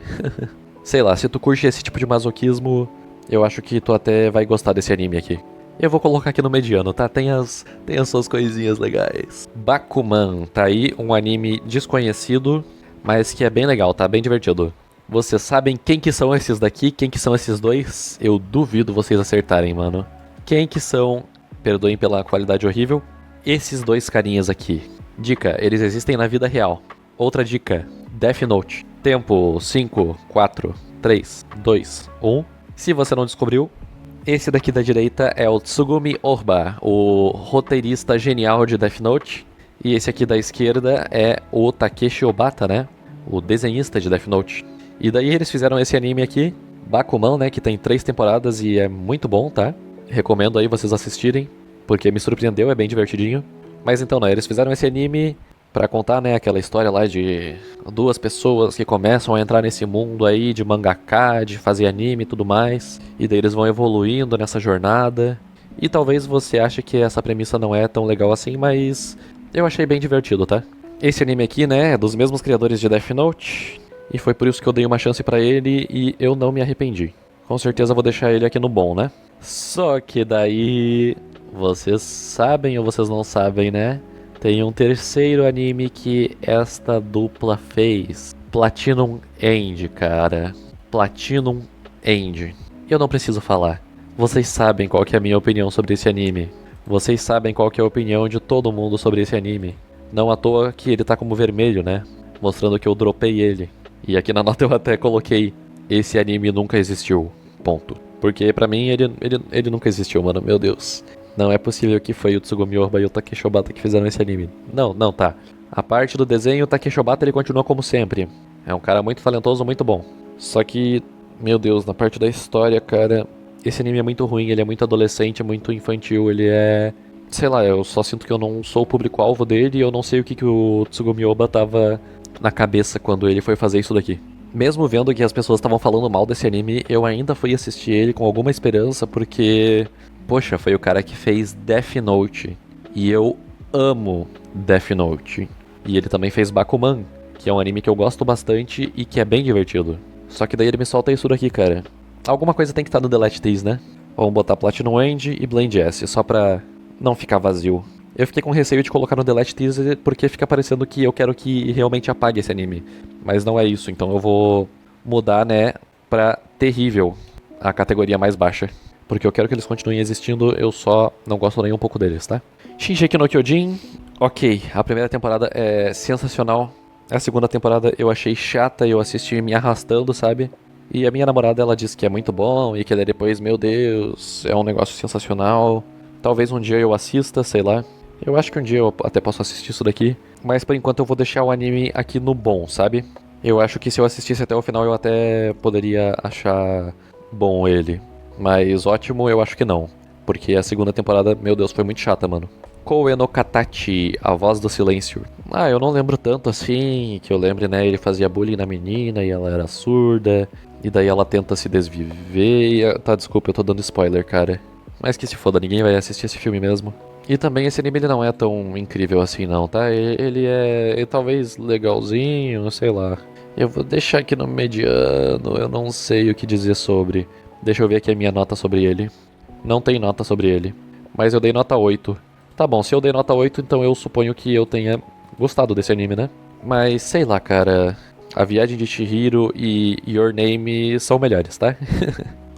Sei lá, se tu curte esse tipo de masoquismo, eu acho que tu até vai gostar desse anime aqui. Eu vou colocar aqui no mediano, tá? Tem as suas coisinhas legais. Bakuman, tá aí um anime desconhecido, mas que é bem legal, tá? Bem divertido. Vocês sabem quem que são esses daqui? Quem que são esses dois? Eu duvido vocês acertarem, mano. Quem que são, perdoem pela qualidade horrível, esses dois carinhas aqui? Dica, eles existem na vida real. Outra dica, Death Note. Tempo 5, 4, 3, 2, 1. Se você não descobriu, esse daqui da direita é o Tsugumi Ohba, o roteirista genial de Death Note. E esse aqui da esquerda é o Takeshi Obata, né? O desenhista de Death Note. E daí eles fizeram esse anime aqui, Bakuman, né? Que tem 3 temporadas e é muito bom, tá? Recomendo aí vocês assistirem, porque me surpreendeu, é bem divertidinho. Mas então, né? Eles fizeram esse anime pra contar, né? Aquela história lá de 2 pessoas que começam a entrar nesse mundo aí de mangaka, de fazer anime e tudo mais. E daí eles vão evoluindo nessa jornada. E talvez você ache que essa premissa não é tão legal assim, mas eu achei bem divertido, tá? Esse anime aqui, né, é dos mesmos criadores de Death Note, e foi por isso que eu dei uma chance pra ele e eu não me arrependi. Com certeza vou deixar ele aqui no bom, né? Só que daí, vocês sabem ou vocês não sabem, né? Tem um terceiro anime que esta dupla fez. Platinum End, cara. Platinum End. Eu não preciso falar. Vocês sabem qual que é a minha opinião sobre esse anime. Vocês sabem qual que é a opinião de todo mundo sobre esse anime. Não à toa que ele tá como vermelho, né? Mostrando que eu dropei ele. E aqui na nota eu até coloquei: esse anime nunca existiu. Ponto. Porque pra mim ele nunca existiu, mano. Meu Deus. Não é possível que foi o Tsugumi Ohba e o Takeshi Obata que fizeram esse anime. Não, tá. A parte do desenho, o Takeshi Obata ele continua como sempre. É um cara muito talentoso, muito bom. Só que, meu Deus, na parte da história, cara, esse anime é muito ruim, ele é muito adolescente, muito infantil, ele é... Sei lá, eu só sinto que eu não sou o público-alvo dele e eu não sei o que o Tsugumi Ohba tava na cabeça quando ele foi fazer isso daqui. Mesmo vendo que as pessoas estavam falando mal desse anime, eu ainda fui assistir ele com alguma esperança, porque... Poxa, foi o cara que fez Death Note. E eu amo Death Note. E ele também fez Bakuman, que é um anime que eu gosto bastante e que é bem divertido. Só que daí ele me solta isso daqui, cara. Alguma coisa tem que estar no Delete This, né? Vamos botar Platinum End e Blend S, só pra não ficar vazio. Eu fiquei com receio de colocar no Delete This porque fica parecendo que eu quero que realmente apague esse anime. Mas não é isso, então eu vou mudar, né, pra Terrível, a categoria mais baixa. Porque eu quero que eles continuem existindo, eu só não gosto nem um pouco deles, tá? Shingeki no Kyojin, ok, a primeira temporada é sensacional. A segunda temporada eu achei chata, eu assisti me arrastando, sabe? E a minha namorada, ela disse que é muito bom e que daí depois, meu Deus, é um negócio sensacional. Talvez um dia eu assista, sei lá. Eu acho que um dia eu até posso assistir isso daqui. Mas por enquanto eu vou deixar o anime aqui no bom, sabe? Eu acho que se eu assistisse até o final eu até poderia achar bom ele. Mas ótimo, eu acho que não. Porque a segunda temporada, meu Deus, foi muito chata, mano. Koe no Katachi, a voz do silêncio. Ah, eu não lembro tanto assim, que eu lembre, né, ele fazia bullying na menina e ela era surda. E daí ela tenta se desviver. Tá, desculpa, eu tô dando spoiler, cara. Mas que se foda, ninguém vai assistir esse filme mesmo. E também esse anime ele não é tão incrível assim não, tá? Ele é talvez legalzinho, sei lá. Eu vou deixar aqui no mediano, eu não sei o que dizer sobre. Deixa eu ver aqui a minha nota sobre ele. Não tem nota sobre ele. Mas eu dei nota 8. Tá bom, se eu dei nota 8, então eu suponho que eu tenha gostado desse anime, né? Mas sei lá, cara. A Viagem de Chihiro e Your Name são melhores, tá?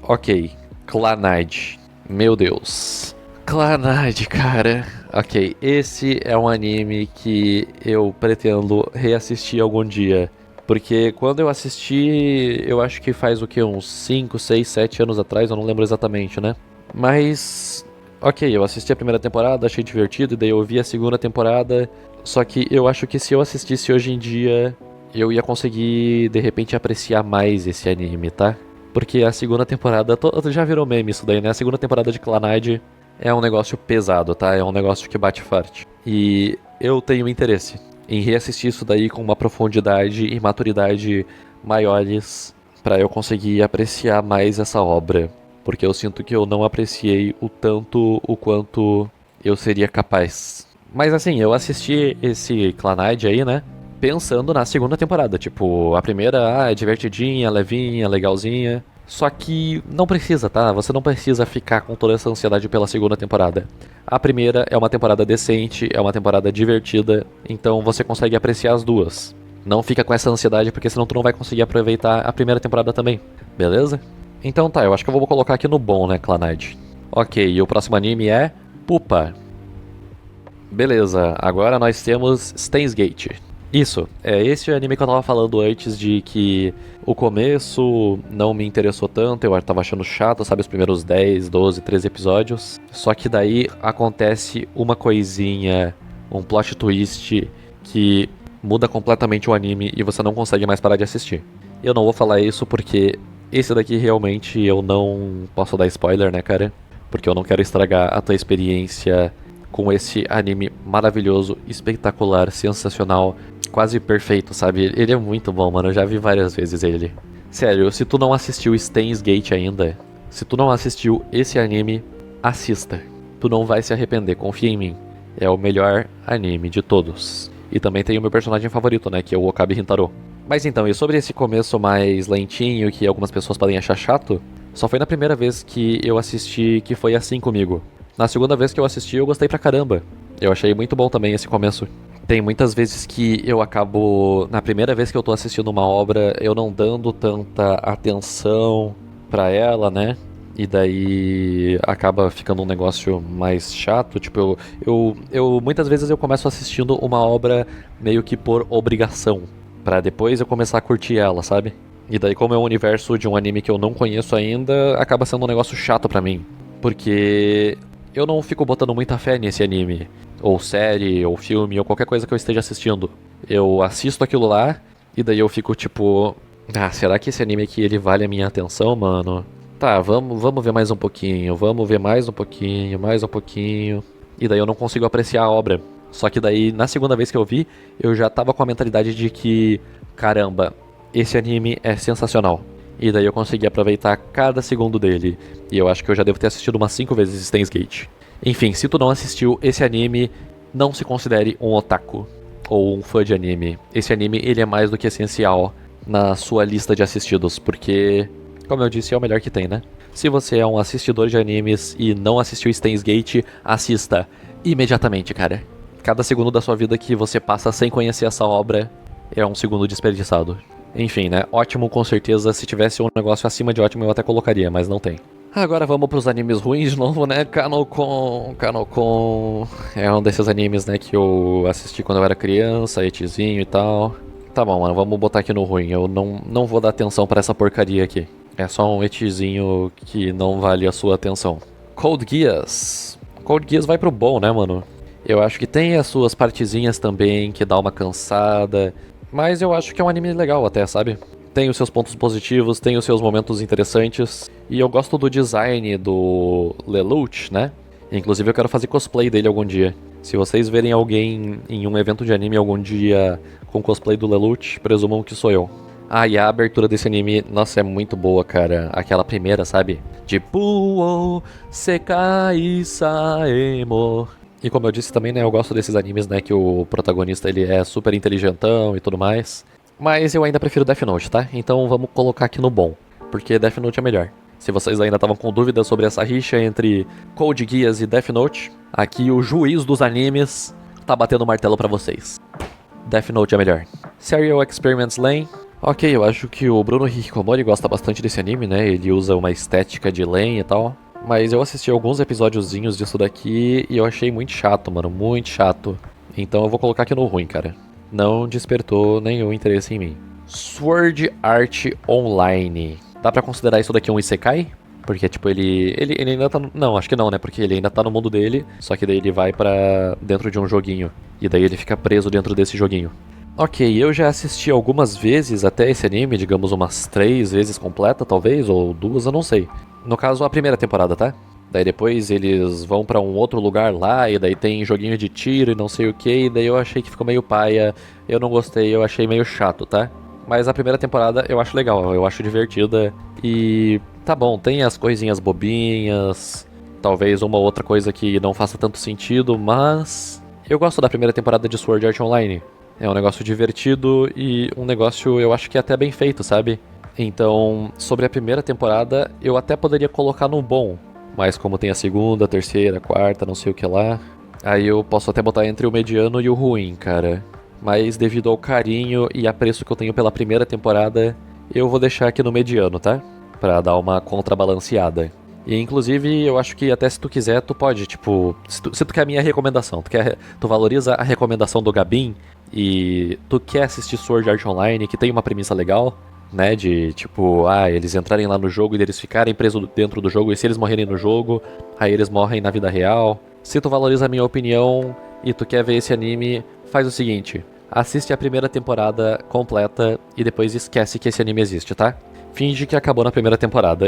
Ok. Clannad. Meu Deus. Clannad, cara. Ok, esse é um anime que eu pretendo reassistir algum dia. Porque quando eu assisti, eu acho que faz o que? Uns 5, 6, 7 anos atrás, eu não lembro exatamente, né? Mas, ok, eu assisti a primeira temporada, achei divertido, e daí eu vi a segunda temporada. Só que eu acho que se eu assistisse hoje em dia, eu ia conseguir, de repente, apreciar mais esse anime, tá? Porque a segunda temporada, já virou meme isso daí, né? A segunda temporada de Clannad é um negócio pesado, tá? É um negócio que bate forte. E eu tenho interesse em reassistir isso daí com uma profundidade e maturidade maiores pra eu conseguir apreciar mais essa obra. Porque eu sinto que eu não apreciei o tanto o quanto eu seria capaz. Mas assim, eu assisti esse Clannad aí, né? Pensando na segunda temporada. Tipo, a primeira, é divertidinha, levinha, legalzinha. Só que não precisa, tá? Você não precisa ficar com toda essa ansiedade pela segunda temporada. A primeira é uma temporada decente, é uma temporada divertida, então você consegue apreciar as duas. Não fica com essa ansiedade, porque senão tu não vai conseguir aproveitar a primeira temporada também, beleza? Então tá, eu acho que eu vou colocar aqui no bom, né, Clannad? Ok, e o próximo anime é Pupa. Beleza, agora nós temos Steins Gate. Isso, é esse anime que eu tava falando antes de que o começo não me interessou tanto, eu tava achando chato, sabe, os primeiros 10, 12, 13 episódios. Só que daí acontece uma coisinha, um plot twist que muda completamente o anime e você não consegue mais parar de assistir. Eu não vou falar isso porque esse daqui realmente eu não posso dar spoiler, né, cara? Porque eu não quero estragar a tua experiência com esse anime maravilhoso, espetacular, sensacional, quase perfeito, sabe? Ele é muito bom, mano. Eu já vi várias vezes ele. Sério, se tu não assistiu Steins Gate ainda, se tu não assistiu esse anime, assista. Tu não vai se arrepender, confia em mim. É o melhor anime de todos. E também tem o meu personagem favorito, né? Que é o Okabe Rintaro. Mas então, e sobre esse começo mais lentinho, que algumas pessoas podem achar chato, só foi na primeira vez que eu assisti que foi assim comigo. Na segunda vez que eu assisti, eu gostei pra caramba. Eu achei muito bom também esse começo. Tem muitas vezes que eu acabo, na primeira vez que eu tô assistindo uma obra, eu não dando tanta atenção pra ela, né? E daí acaba ficando um negócio mais chato. Tipo, eu muitas vezes eu começo assistindo uma obra meio que por obrigação, pra depois eu começar a curtir ela, sabe? E daí, como é um universo de um anime que eu não conheço ainda, acaba sendo um negócio chato pra mim. Porque eu não fico botando muita fé nesse anime, ou série, ou filme, ou qualquer coisa que eu esteja assistindo. Eu assisto aquilo lá, e daí eu fico tipo... Ah, será que esse anime aqui, ele vale a minha atenção, mano? Tá, vamos ver mais um pouquinho, vamos ver mais um pouquinho, mais um pouquinho... E daí eu não consigo apreciar a obra. Só que daí, na segunda vez que eu vi, eu já tava com a mentalidade de que... Caramba, esse anime é sensacional. E daí eu consegui aproveitar cada segundo dele. E eu acho que eu já devo ter assistido umas 5 vezes Steins Gate. Enfim, se tu não assistiu esse anime, não se considere um otaku ou um fã de anime. Esse anime, ele é mais do que essencial na sua lista de assistidos, porque, como eu disse, é o melhor que tem, né? Se você é um assistidor de animes e não assistiu Steins Gate, assista imediatamente, cara. Cada segundo da sua vida que você passa sem conhecer essa obra é um segundo desperdiçado. Enfim, né? Ótimo, com certeza. Se tivesse um negócio acima de ótimo, eu até colocaria, mas não tem. Agora vamos pros animes ruins de novo, né? Kanokon é um desses animes, né, que eu assisti quando eu era criança, etizinho e tal. Tá bom, mano, vamos botar aqui no ruim. Eu não vou dar atenção pra essa porcaria aqui. É só um etizinho que não vale a sua atenção. Code Geass. Code Geass vai pro bom, né, mano? Eu acho que tem as suas partezinhas também, que dá uma cansada... Mas eu acho que é um anime legal até, sabe? Tem os seus pontos positivos, tem os seus momentos interessantes. E eu gosto do design do Lelouch, né? Inclusive eu quero fazer cosplay dele algum dia. Se vocês verem alguém em um evento de anime algum dia com cosplay do Lelouch, presumam que sou eu. Ah, e a abertura desse anime, nossa, é muito boa, cara. Aquela primeira, sabe? De Puo Sekai Saemo. E como eu disse também, né, eu gosto desses animes, né, que o protagonista ele é super inteligentão e tudo mais. Mas eu ainda prefiro Death Note, tá? Então vamos colocar aqui no bom, porque Death Note é melhor. Se vocês ainda estavam com dúvidas sobre essa rixa entre Code Geass e Death Note, aqui o juiz dos animes tá batendo o martelo pra vocês. Death Note é melhor. Serial Experiments Lain. Ok, eu acho que o Bruno Hikikomori gosta bastante desse anime, né? Ele usa uma estética de Lain e tal. Mas eu assisti alguns episódiozinhos disso daqui e eu achei muito chato, mano, muito chato. Então eu vou colocar aqui no ruim, cara. Não despertou nenhum interesse em mim. Sword Art Online. Dá pra considerar isso daqui um isekai? Porque, tipo, ele ainda tá no... Não, acho que não, né? Porque ele ainda tá no mundo dele, só que daí ele vai pra dentro de um joguinho. E daí ele fica preso dentro desse joguinho. Ok, eu já assisti algumas vezes até esse anime, digamos umas 3 vezes completa, talvez, ou 2, eu não sei. No caso, a primeira temporada, tá? Daí depois eles vão pra um outro lugar lá, e daí tem joguinho de tiro e não sei o que, e daí eu achei que ficou meio paia, eu não gostei, eu achei meio chato, tá? Mas a primeira temporada eu acho legal, eu acho divertida. E tá bom, tem as coisinhas bobinhas, talvez uma outra coisa que não faça tanto sentido, mas eu gosto da primeira temporada de Sword Art Online. É um negócio divertido e um negócio eu acho que é até bem feito, sabe? Então, sobre a primeira temporada, eu até poderia colocar no bom, mas como tem a segunda, terceira, quarta, não sei o que lá, aí eu posso até botar entre o mediano e o ruim, cara. Mas devido ao carinho e apreço que eu tenho pela primeira temporada, eu vou deixar aqui no mediano, tá? Pra dar uma contrabalanceada. E inclusive, eu acho que até se tu quiser, tu pode, tipo, se tu quer a minha recomendação, tu valoriza a recomendação do Gabin e tu quer assistir Sword Art Online, que tem uma premissa legal, né, de tipo, eles entrarem lá no jogo e eles ficarem presos dentro do jogo, e se eles morrerem no jogo, aí eles morrem na vida real. Se tu valoriza a minha opinião e tu quer ver esse anime, faz o seguinte, assiste a primeira temporada completa e depois esquece que esse anime existe, tá? Finge que acabou na primeira temporada.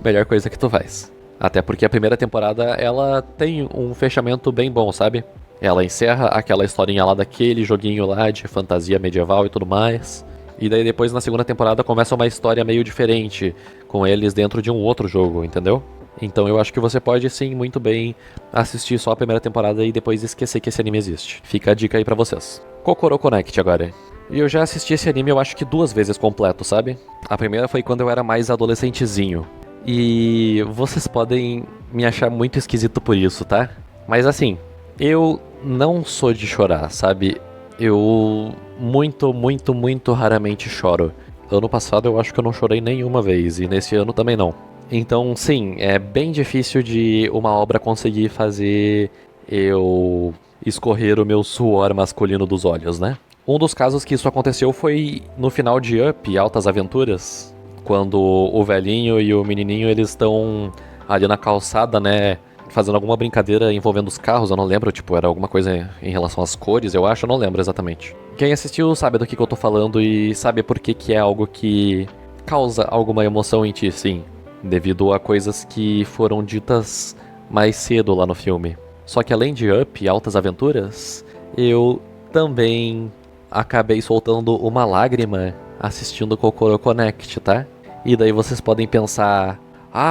Melhor coisa que tu faz. Até porque a primeira temporada, ela tem um fechamento bem bom, sabe? Ela encerra aquela historinha lá daquele joguinho lá de fantasia medieval e tudo mais. E daí depois na segunda temporada começa uma história meio diferente, com eles dentro de um outro jogo, entendeu? Então eu acho que você pode sim, muito bem, assistir só a primeira temporada e depois esquecer que esse anime existe. Fica a dica aí pra vocês. Kokoro Connect agora. E eu já assisti esse anime eu acho que 2 vezes completo, sabe? A primeira foi quando eu era mais adolescentezinho. E vocês podem me achar muito esquisito por isso, tá? Mas assim, eu não sou de chorar, sabe? Eu muito raramente choro. Ano passado eu acho que eu não chorei nenhuma vez, e nesse ano também não. Então, sim, é bem difícil de uma obra conseguir fazer eu escorrer o meu suor masculino dos olhos, né? Um dos casos que isso aconteceu foi no final de Up, Altas Aventuras, quando o velhinho e o menininho eles estão ali na calçada, né, fazendo alguma brincadeira envolvendo os carros, eu não lembro, tipo, era alguma coisa em relação às cores, eu acho, eu não lembro exatamente. Quem assistiu sabe do que eu tô falando e sabe por que é algo que causa alguma emoção em ti, sim, devido a coisas que foram ditas mais cedo lá no filme. Só que além de Up, Altas Aventuras, eu também acabei soltando uma lágrima assistindo Kokoro Connect, tá? E daí vocês podem pensar,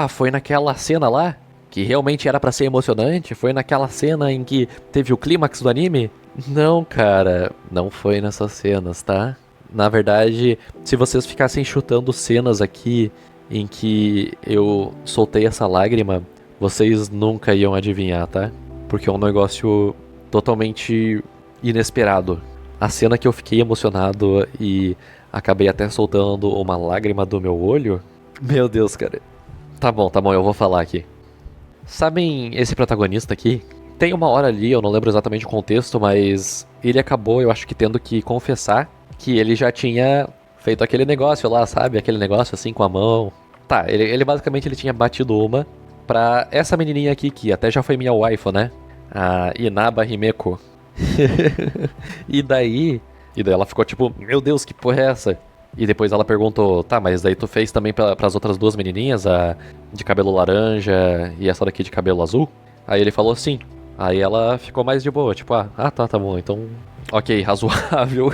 foi naquela cena lá? Que realmente era pra ser emocionante? Foi naquela cena em que teve o clímax do anime? Não, cara, não foi nessas cenas, tá? Na verdade, se vocês ficassem chutando cenas aqui em que eu soltei essa lágrima, vocês nunca iam adivinhar, tá? Porque é um negócio totalmente inesperado. A cena que eu fiquei emocionado e acabei até soltando uma lágrima do meu olho... Meu Deus, cara. Tá bom, eu vou falar aqui. Sabem esse protagonista aqui? Tem uma hora ali, eu não lembro exatamente o contexto, mas ele acabou, eu acho que tendo que confessar que ele já tinha feito aquele negócio lá, sabe? Aquele negócio assim com a mão. Tá, ele basicamente ele tinha batido uma pra essa menininha aqui, que até já foi minha waifu, né? A Inaba Himeko. E daí ela ficou tipo, meu Deus, que porra é essa? E depois ela perguntou, tá, mas daí tu fez também pras outras 2 menininhas, a de cabelo laranja e essa daqui de cabelo azul? Aí ele falou sim. Aí ela ficou mais de boa, tipo, tá bom, então... Ok, razoável.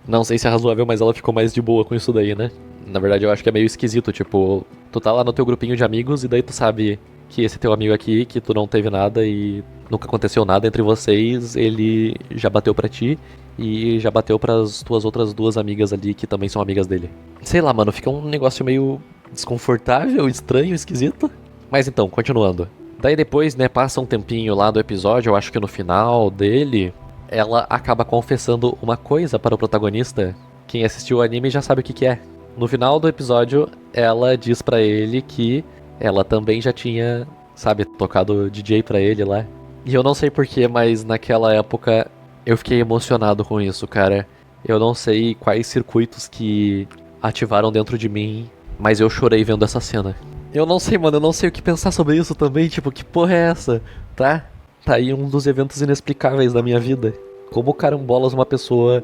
Não sei se é razoável, mas ela ficou mais de boa com isso daí, né? Na verdade eu acho que é meio esquisito, tipo, tu tá lá no teu grupinho de amigos e daí tu sabe que esse teu amigo aqui, que tu não teve nada e nunca aconteceu nada entre vocês, ele já bateu pra ti e já bateu pras tuas outras 2 amigas ali que também são amigas dele. Sei lá, mano, fica um negócio meio desconfortável, estranho, esquisito. Mas então, continuando. Daí depois, né, passa um tempinho lá do episódio, eu acho que no final dele, ela acaba confessando uma coisa para o protagonista. Quem assistiu o anime já sabe o que é. No final do episódio, ela diz pra ele que ela também já tinha, sabe, tocado DJ pra ele lá. E eu não sei porquê, mas naquela época eu fiquei emocionado com isso, cara. Eu não sei quais circuitos que ativaram dentro de mim, mas eu chorei vendo essa cena. Eu não sei, mano, eu não sei o que pensar sobre isso também, tipo, que porra é essa, tá? Tá aí um dos eventos inexplicáveis da minha vida. Como carambolas uma pessoa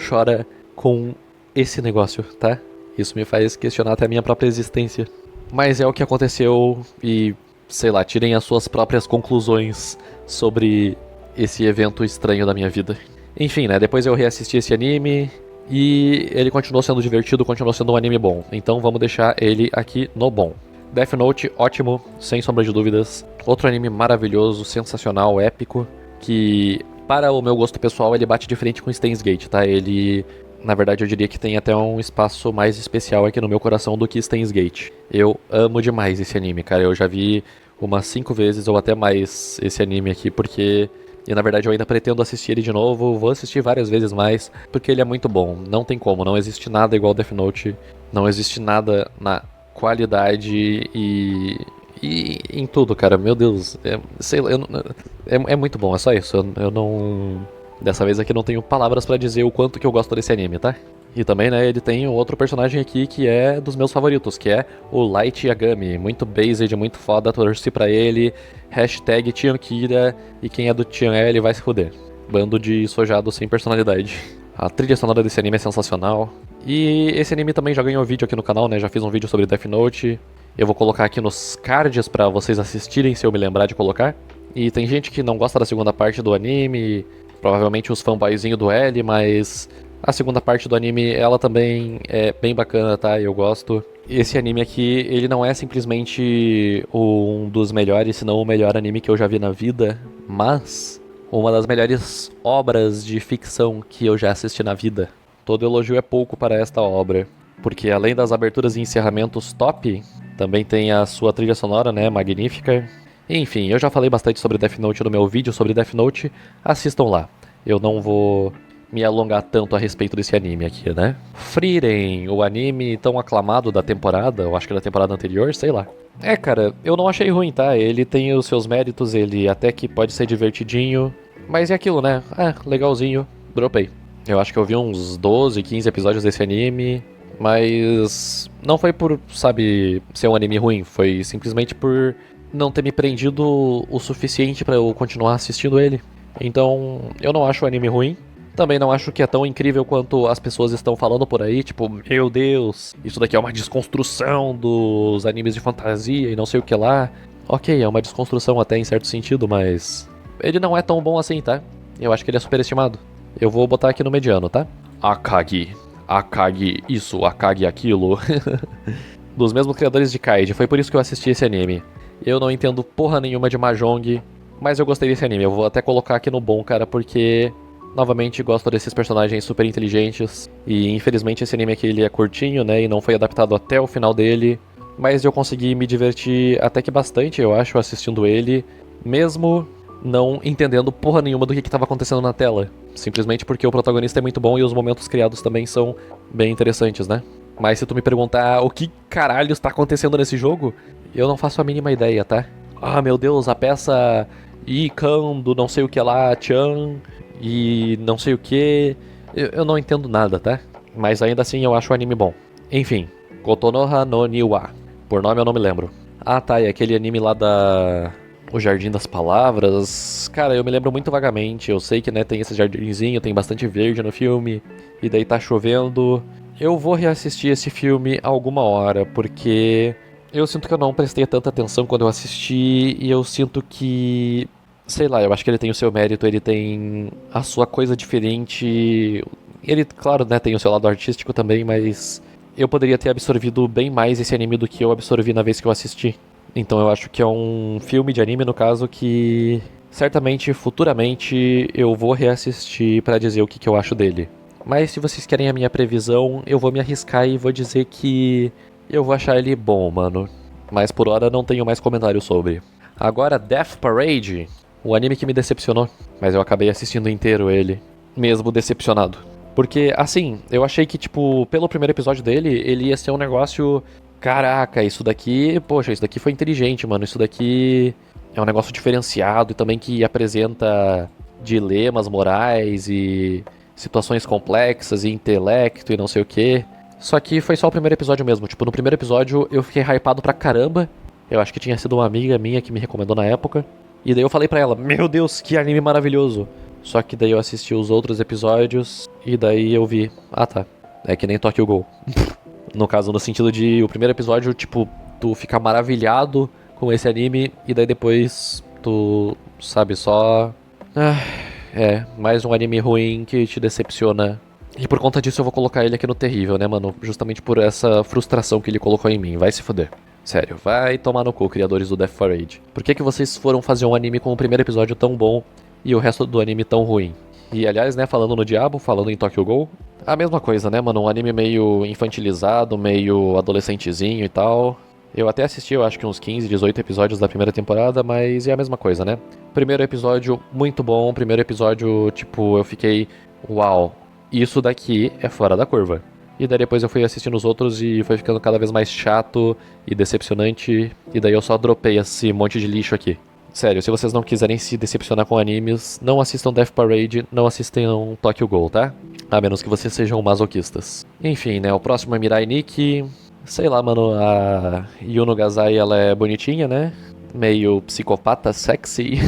chora com esse negócio, tá? Isso me faz questionar até a minha própria existência. Mas é o que aconteceu e, sei lá, tirem as suas próprias conclusões sobre esse evento estranho da minha vida. Enfim, né, depois eu reassisti esse anime E ele continuou sendo divertido, continuou sendo um anime bom. Então vamos deixar ele aqui no bom. Death Note, ótimo, sem sombra de dúvidas. Outro anime maravilhoso, sensacional, épico. Que, para o meu gosto pessoal, ele bate de frente com Steins Gate, tá? Ele, na verdade, eu diria que tem até um espaço mais especial aqui no meu coração do que Steins Gate. Eu amo demais esse anime, cara. Eu já vi umas 5 vezes ou até mais esse anime aqui, porque... E na verdade eu ainda pretendo assistir ele de novo, vou assistir várias vezes mais, porque ele é muito bom. Não tem como, não existe nada igual Death Note, não existe nada na qualidade e em tudo, cara. Meu Deus, sei lá, é muito bom, é só isso. Eu não... Dessa vez aqui não tenho palavras pra dizer o quanto que eu gosto desse anime, tá? E também, né, ele tem outro personagem aqui que é dos meus favoritos, que é o Light Yagami. Muito based, muito foda, torci pra ele. Hashtag Tian Kira, e quem é do Tian L vai se fuder. Bando de sojados sem personalidade. A trilha sonora desse anime é sensacional. E esse anime também já ganhou vídeo aqui no canal, né, já fiz um vídeo sobre Death Note. Eu vou colocar aqui nos cards pra vocês assistirem, se eu me lembrar de colocar. E tem gente que não gosta da segunda parte do anime, provavelmente os fanboyzinhos do L, mas... A segunda parte do anime, ela também é bem bacana, tá? Eu gosto. Esse anime aqui, ele não é simplesmente um dos melhores, senão o melhor anime que eu já vi na vida, mas uma das melhores obras de ficção que eu já assisti na vida. Todo elogio é pouco para esta obra, porque além das aberturas e encerramentos top, também tem a sua trilha sonora, né? Magnífica. Enfim, eu já falei bastante sobre Death Note no meu vídeo sobre Death Note, assistam lá. Eu não vou me alongar tanto a respeito desse anime aqui, né? Frieren, o anime tão aclamado da temporada, eu acho que da temporada anterior, sei lá. Cara, eu não achei ruim, tá? Ele tem os seus méritos, ele até que pode ser divertidinho, mas é aquilo, né? Legalzinho, dropei. Eu acho que eu vi uns 12, 15 episódios desse anime, mas não foi por, sabe, ser um anime ruim, foi simplesmente por não ter me prendido o suficiente pra eu continuar assistindo ele. Então, eu não acho o anime ruim. Também não acho que é tão incrível quanto as pessoas estão falando por aí, tipo, meu Deus, isso daqui é uma desconstrução dos animes de fantasia e não sei o que lá. Ok, é uma desconstrução até em certo sentido, mas ele não é tão bom assim, tá? Eu acho que ele é superestimado. Eu vou botar aqui no mediano, tá? Akagi isso, Akagi aquilo. Dos mesmos criadores de Kaiji, foi por isso que eu assisti esse anime. Eu não entendo porra nenhuma de Mahjong, mas eu gostei desse anime. Eu vou até colocar aqui no bom, cara, porque... Novamente, gosto desses personagens super inteligentes. E infelizmente esse anime aqui ele é curtinho, né? E não foi adaptado até o final dele. Mas eu consegui me divertir até que bastante, eu acho, assistindo ele. Mesmo não entendendo porra nenhuma do que estava acontecendo na tela. Simplesmente porque o protagonista é muito bom e os momentos criados também são bem interessantes, né? Mas se tu me perguntar o que caralho está acontecendo nesse jogo, eu não faço a mínima ideia, tá? Ah, meu Deus, a peça Ikan do não sei o que lá, Chan... E não sei o que, eu não entendo nada, tá? Mas ainda assim eu acho o anime bom. Enfim, Kotonoha no Niwa. Por nome eu não me lembro. Ah tá, e aquele anime lá da... O Jardim das Palavras. Cara, eu me lembro muito vagamente. Eu sei que, né, tem esse jardinzinho, tem bastante verde no filme. E daí tá chovendo. Eu vou reassistir esse filme alguma hora, porque... Eu sinto que eu não prestei tanta atenção quando eu assisti. E eu sinto que... Sei lá, eu acho que ele tem o seu mérito, ele tem a sua coisa diferente. Ele, claro, né, tem o seu lado artístico também, mas eu poderia ter absorvido bem mais esse anime do que eu absorvi na vez que eu assisti. Então eu acho que é um filme de anime, no caso, que certamente, futuramente, eu vou reassistir pra dizer o que eu acho dele. Mas se vocês querem a minha previsão, eu vou me arriscar e vou dizer que eu vou achar ele bom, mano. Mas por hora não tenho mais comentário sobre. Agora, Death Parade. O anime que me decepcionou, mas eu acabei assistindo inteiro ele, mesmo decepcionado. Porque, assim, eu achei que, tipo, pelo primeiro episódio dele, ele ia ser um negócio... Caraca, isso daqui... Poxa, isso daqui foi inteligente, mano. Isso daqui é um negócio diferenciado e também que apresenta dilemas morais e situações complexas e intelecto e não sei o quê. Só que foi só o primeiro episódio mesmo. Tipo, no primeiro episódio eu fiquei hypado pra caramba. Eu acho que tinha sido uma amiga minha que me recomendou na época. E daí eu falei pra ela, meu Deus, que anime maravilhoso. Só que daí eu assisti os outros episódios e daí eu vi, ah tá, é que nem Tokyo Ghoul. No caso, no sentido de o primeiro episódio, tipo, tu fica maravilhado com esse anime e daí depois tu, sabe, só... mais um anime ruim que te decepciona E por conta disso eu vou colocar ele aqui no terrível, né, mano? Justamente por essa frustração que ele colocou em mim. Vai se fuder. Sério, vai tomar no cu, criadores do Death Parade. Por que vocês foram fazer um anime com o primeiro episódio tão bom e o resto do anime tão ruim? E aliás, né, falando no Diabo, falando em Tokyo Ghoul, a mesma coisa, né, mano? Um anime meio infantilizado, meio adolescentezinho e tal. Eu até assisti, eu acho que uns 15, 18 episódios da primeira temporada, mas é a mesma coisa, né? Primeiro episódio muito bom, primeiro episódio, tipo, eu fiquei, uau, isso daqui é fora da curva. E daí depois eu fui assistindo os outros e foi ficando cada vez mais chato e decepcionante, e daí eu só dropei esse monte de lixo aqui. Sério, se vocês não quiserem se decepcionar com animes, não assistam Death Parade, não assistam Tokyo Ghoul, tá? A menos que vocês sejam masoquistas. Enfim, né, o próximo é Mirai Nikki. Sei lá, mano, a Yuno Gazai, ela é bonitinha, né? Meio psicopata, sexy.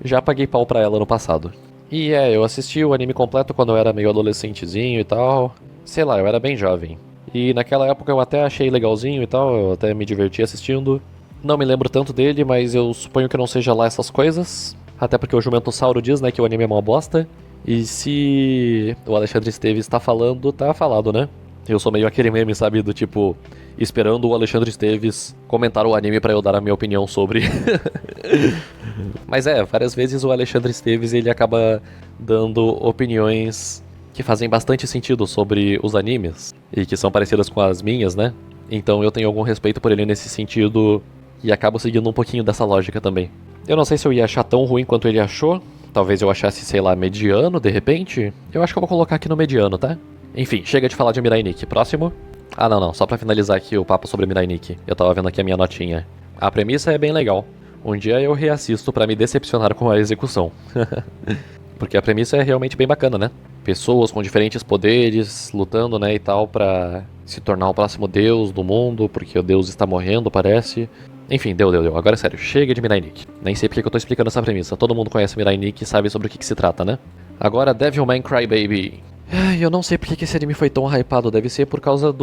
Já paguei pau pra ela no passado. E eu assisti o anime completo quando eu era meio adolescentezinho e tal. Sei lá, eu era bem jovem. E naquela época eu até achei legalzinho e tal, eu até me diverti assistindo. Não me lembro tanto dele, mas eu suponho que não seja lá essas coisas. Até porque o Jumento Sauro diz, né, que o anime é uma bosta. E se o Alexandre Esteves tá falando, tá falado, né? Eu sou meio aquele meme, sabe, do tipo, esperando o Alexandre Esteves comentar o anime pra eu dar a minha opinião sobre. Mas várias vezes o Alexandre Esteves, ele acaba dando opiniões que fazem bastante sentido sobre os animes, e que são parecidas com as minhas, né? Então eu tenho algum respeito por ele nesse sentido, e acabo seguindo um pouquinho dessa lógica também. Eu não sei se eu ia achar tão ruim quanto ele achou, talvez eu achasse, sei lá, mediano, de repente. Eu acho que eu vou colocar aqui no mediano, tá? Enfim, chega de falar de Mirai Nikki. Próximo. Ah, não, só pra finalizar aqui o papo sobre Mirai Nikki. Eu tava vendo aqui a minha notinha. A premissa é bem legal. Um dia eu reassisto pra me decepcionar com a execução. Porque a premissa é realmente bem bacana, né? Pessoas com diferentes poderes, lutando, né, e tal, pra se tornar o próximo deus do mundo, porque o deus está morrendo, parece. Enfim, deu. Agora é sério, chega de Mirai Nikki. Nem sei porque que eu tô explicando essa premissa. Todo mundo conhece Mirai Nikki e sabe sobre o que se trata, né? Agora, Devilman Crybaby. Eu não sei porque que esse anime foi tão hypado. Deve ser por causa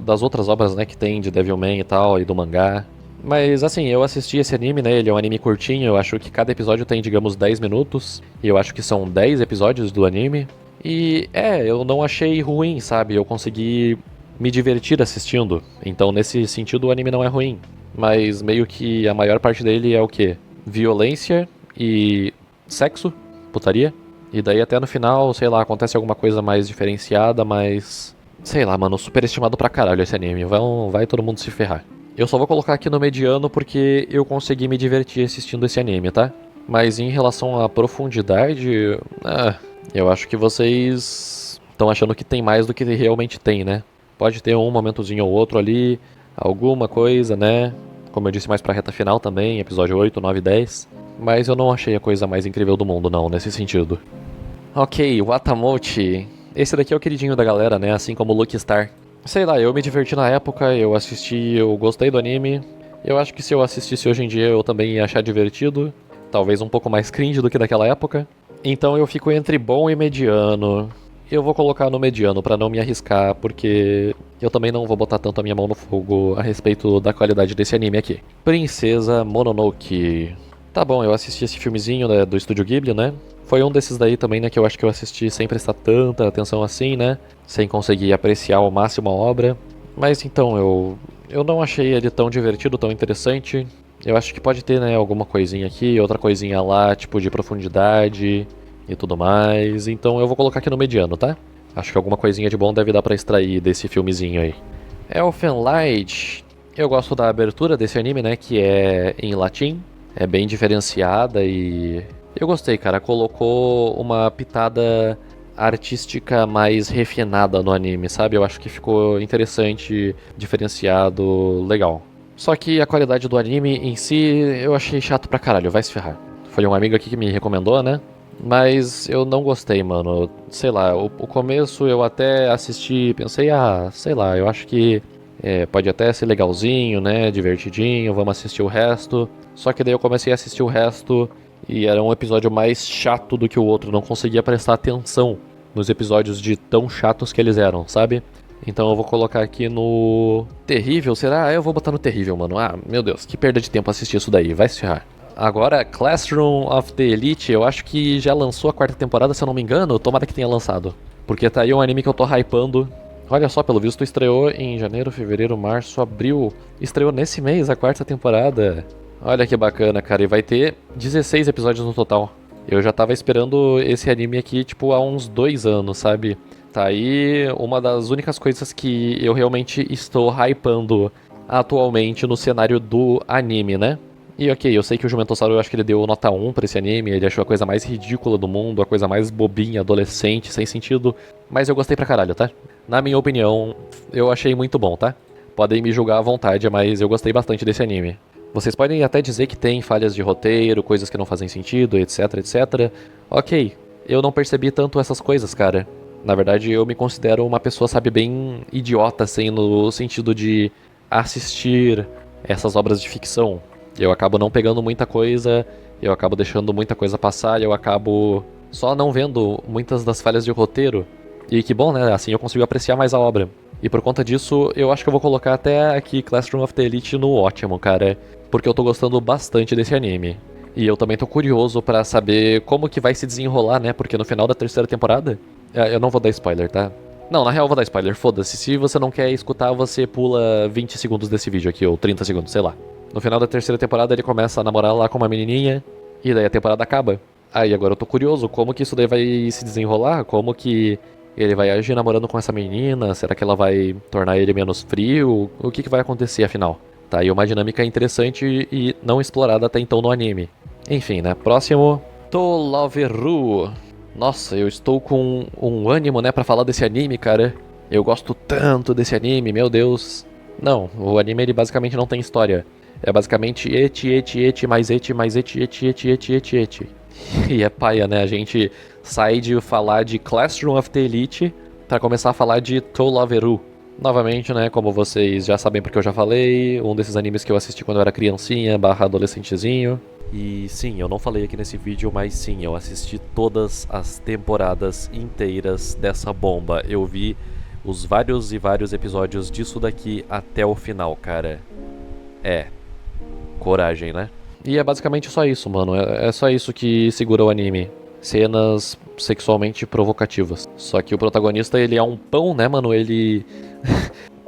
das outras obras, né, que tem de Devilman e tal, e do mangá. Mas assim, eu assisti esse anime, né, ele é um anime curtinho. Eu acho que cada episódio tem, digamos, 10 minutos. E eu acho que são 10 episódios do anime. E eu não achei ruim, sabe? Eu consegui me divertir assistindo. Então nesse sentido o anime não é ruim. Mas meio que a maior parte dele é o quê? Violência e sexo, putaria. E daí até no final, sei lá, acontece alguma coisa mais diferenciada, mas... sei lá, mano, superestimado pra caralho esse anime. Vai todo mundo se ferrar. Eu só vou colocar aqui no mediano porque eu consegui me divertir assistindo esse anime, tá? Mas em relação à profundidade... eu acho que vocês estão achando que tem mais do que realmente tem, né? Pode ter um momentozinho ou outro ali, alguma coisa, né? Como eu disse, mais pra reta final também, episódio 8, 9 e 10. Mas eu não achei a coisa mais incrível do mundo, não, nesse sentido. Ok, Watamote. Esse daqui é o queridinho da galera, né? Assim como o Lucky Star. Sei lá, eu me diverti na época, eu assisti, eu gostei do anime. Eu acho que se eu assistisse hoje em dia eu também ia achar divertido. Talvez um pouco mais cringe do que naquela época. Então eu fico entre bom e mediano. Eu vou colocar no mediano pra não me arriscar, porque eu também não vou botar tanto a minha mão no fogo a respeito da qualidade desse anime aqui. Princesa Mononoke. Tá bom, eu assisti esse filmezinho, né, do Estúdio Ghibli, né? Foi um desses daí também, né, que eu acho que eu assisti sem prestar tanta atenção assim, né? Sem conseguir apreciar ao máximo a obra. Mas então, eu não achei ele tão divertido, tão interessante. Eu acho que pode ter, né, alguma coisinha aqui, outra coisinha lá, tipo de profundidade e tudo mais. Então eu vou colocar aqui no mediano, tá? Acho que alguma coisinha de bom deve dar pra extrair desse filmezinho aí. Elfen Light. Eu gosto da abertura desse anime, né, que é em latim. É bem diferenciada e... eu gostei, cara. Colocou uma pitada artística mais refinada no anime, sabe? Eu acho que ficou interessante, diferenciado, legal. Só que a qualidade do anime em si, eu achei chato pra caralho, vai se ferrar. Foi um amigo aqui que me recomendou, né? Mas eu não gostei, mano. Sei lá, o começo eu até assisti e pensei, sei lá, eu acho que pode até ser legalzinho, né? Divertidinho, vamos assistir o resto. Só que daí eu comecei a assistir o resto e era um episódio mais chato do que o outro. Não conseguia prestar atenção nos episódios de tão chatos que eles eram, sabe? Então eu vou colocar aqui no terrível, será? Eu vou botar no terrível, mano. Meu Deus, que perda de tempo assistir isso daí, vai se ferrar. Agora, Classroom of the Elite, eu acho que já lançou a 4ª temporada, se eu não me engano. Tomara que tenha lançado. Porque tá aí um anime que eu tô hypando. Olha só, pelo visto estreou em janeiro, fevereiro, março, abril. Estreou nesse mês a 4ª temporada. Olha que bacana, cara. E vai ter 16 episódios no total. Eu já tava esperando esse anime aqui, tipo, há uns 2 anos, sabe? Tá aí uma das únicas coisas que eu realmente estou hypando atualmente no cenário do anime, né? E ok, eu sei que o Jumentossauro, eu acho que ele deu nota 1 pra esse anime, ele achou a coisa mais ridícula do mundo, a coisa mais bobinha, adolescente, sem sentido, mas eu gostei pra caralho, tá? Na minha opinião, eu achei muito bom, tá? Podem me julgar à vontade, mas eu gostei bastante desse anime. Vocês podem até dizer que tem falhas de roteiro, coisas que não fazem sentido, etc, etc. Ok, eu não percebi tanto essas coisas, cara. Na verdade, eu me considero uma pessoa, sabe, bem idiota, assim, no sentido de assistir essas obras de ficção. Eu acabo não pegando muita coisa, eu acabo deixando muita coisa passar, eu acabo só não vendo muitas das falhas de roteiro. E que bom, né? Assim eu consigo apreciar mais a obra. E por conta disso, eu acho que eu vou colocar até aqui Classroom of the Elite no ótimo, cara. Porque eu tô gostando bastante desse anime. E eu também tô curioso pra saber como que vai se desenrolar, né? Porque no final da 3ª temporada... Eu não vou dar spoiler, tá? Não, na real eu vou dar spoiler, foda-se. Se você não quer escutar, você pula 20 segundos desse vídeo aqui, ou 30 segundos, sei lá. No final da 3ª temporada ele começa a namorar lá com uma menininha, e daí a temporada acaba. Aí agora eu tô curioso, como que isso daí vai se desenrolar? Como que ele vai agir namorando com essa menina? Será que ela vai tornar ele menos frio? O que vai acontecer afinal? Tá aí uma dinâmica interessante e não explorada até então no anime. Enfim, né? Próximo, To Love Ru. Nossa, eu estou com um ânimo, né, pra falar desse anime, cara. Eu gosto tanto desse anime, meu Deus. Não, o anime ele basicamente não tem história. É basicamente eti, mais eti, mais eti. E é paia, né? A gente sai de falar de Classroom of the Elite pra começar a falar de To Love Ru. Novamente, né, como vocês já sabem porque eu já falei, um desses animes que eu assisti quando eu era criancinha, barra adolescentezinho. E sim, eu não falei aqui nesse vídeo, mas sim, eu assisti todas as temporadas inteiras dessa bomba. Eu vi os vários e vários episódios disso daqui até o final, cara. É, coragem, né? E é basicamente só isso, mano. É só isso que segura o anime. Cenas sexualmente provocativas. Só que o protagonista, ele é um pão, né, mano? Ele...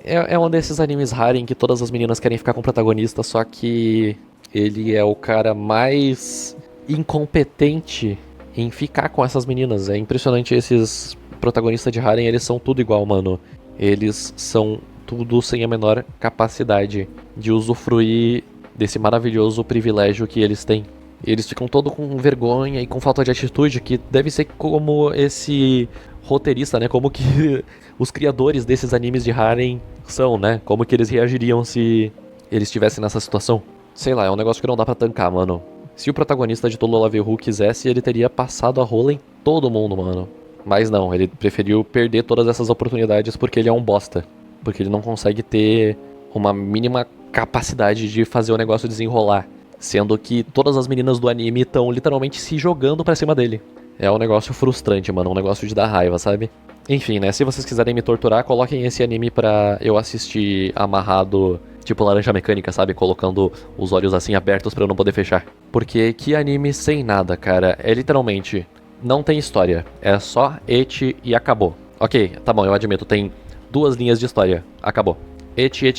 é um desses animes raro em que todas as meninas querem ficar com o protagonista, só que... ele é o cara mais incompetente em ficar com essas meninas. É impressionante, esses protagonistas de Harem, eles são tudo igual, mano. Eles são tudo sem a menor capacidade de usufruir desse maravilhoso privilégio que eles têm. Eles ficam todo com vergonha e com falta de atitude, que deve ser como esse roteirista, né? Como que os criadores desses animes de Harem são, né? Como que eles reagiriam se eles estivessem nessa situação. Sei lá, é um negócio que não dá pra tancar, mano. Se o protagonista de To Love Ru quisesse, ele teria passado a rola em todo mundo, mano. Mas não, ele preferiu perder todas essas oportunidades porque ele é um bosta. Porque ele não consegue ter uma mínima capacidade de fazer o negócio desenrolar. Sendo que todas as meninas do anime estão literalmente se jogando pra cima dele. É um negócio frustrante, mano, um negócio de dar raiva, sabe? Enfim, né, se vocês quiserem me torturar, coloquem esse anime pra eu assistir amarrado... tipo Laranja Mecânica, sabe? Colocando os olhos assim abertos pra eu não poder fechar. Porque que anime sem nada, cara. É literalmente... não tem história. É só eti e acabou. Ok, tá bom, eu admito. Tem 2 linhas de história. Acabou. Eti.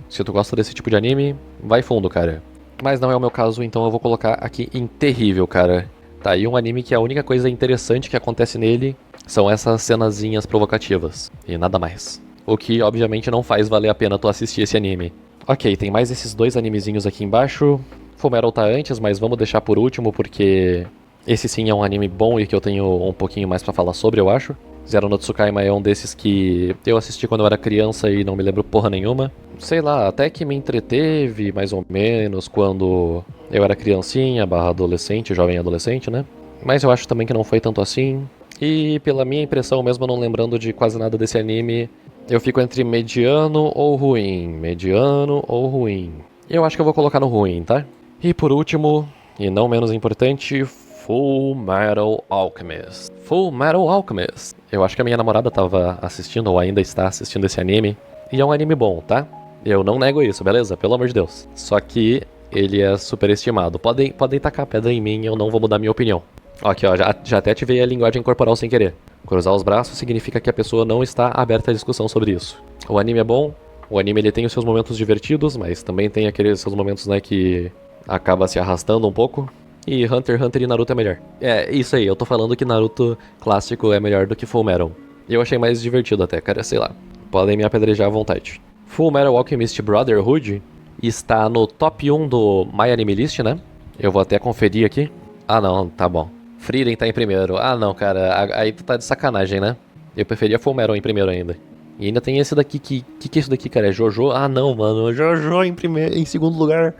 Se tu gosta desse tipo de anime, vai fundo, cara. Mas não é o meu caso, então eu vou colocar aqui em terrível, cara. Tá, e um anime que a única coisa interessante que acontece nele são essas cenazinhas provocativas. E nada mais. O que, obviamente, não faz valer a pena tu assistir esse anime. Ok, tem mais esses 2 animezinhos aqui embaixo. Fullmetal tá antes, mas vamos deixar por último, porque... esse sim é um anime bom e que eu tenho um pouquinho mais pra falar sobre, eu acho. Zero no Tsukaima é um desses que eu assisti quando eu era criança e não me lembro porra nenhuma. Sei lá, até que me entreteve, mais ou menos, quando eu era criancinha, barra adolescente, jovem adolescente, né? Mas eu acho também que não foi tanto assim. E pela minha impressão, mesmo não lembrando de quase nada desse anime... eu fico entre mediano ou ruim. Mediano ou ruim. Eu acho que eu vou colocar no ruim, tá? E por último, e não menos importante, Fullmetal Alchemist. Fullmetal Alchemist. Eu acho que a minha namorada tava assistindo, ou ainda está assistindo esse anime. E é um anime bom, tá? Eu não nego isso, beleza? Pelo amor de Deus. Só que ele é superestimado. Podem tacar pedra em mim, eu não vou mudar minha opinião. Aqui, ó, já até ativei a linguagem corporal sem querer. Cruzar os braços significa que a pessoa não está aberta à discussão sobre isso. O anime é bom, o anime ele tem os seus momentos divertidos, mas também tem aqueles seus momentos, né, que acaba se arrastando um pouco. E Hunter x Hunter e Naruto é melhor. É, isso aí, eu tô falando que Naruto clássico é melhor do que Fullmetal. Eu achei mais divertido até, cara, sei lá. Podem me apedrejar à vontade. Fullmetal Alchemist Brotherhood está no top 1 do My Anime List, né? Eu vou até conferir aqui. Ah não, tá bom. Frieren tá em primeiro. Ah não, cara, aí tu tá de sacanagem, né? Eu preferia Fullmetal em primeiro ainda. E ainda tem esse daqui que é isso daqui, cara? É Jojo? Ah não, mano, Jojo em segundo lugar.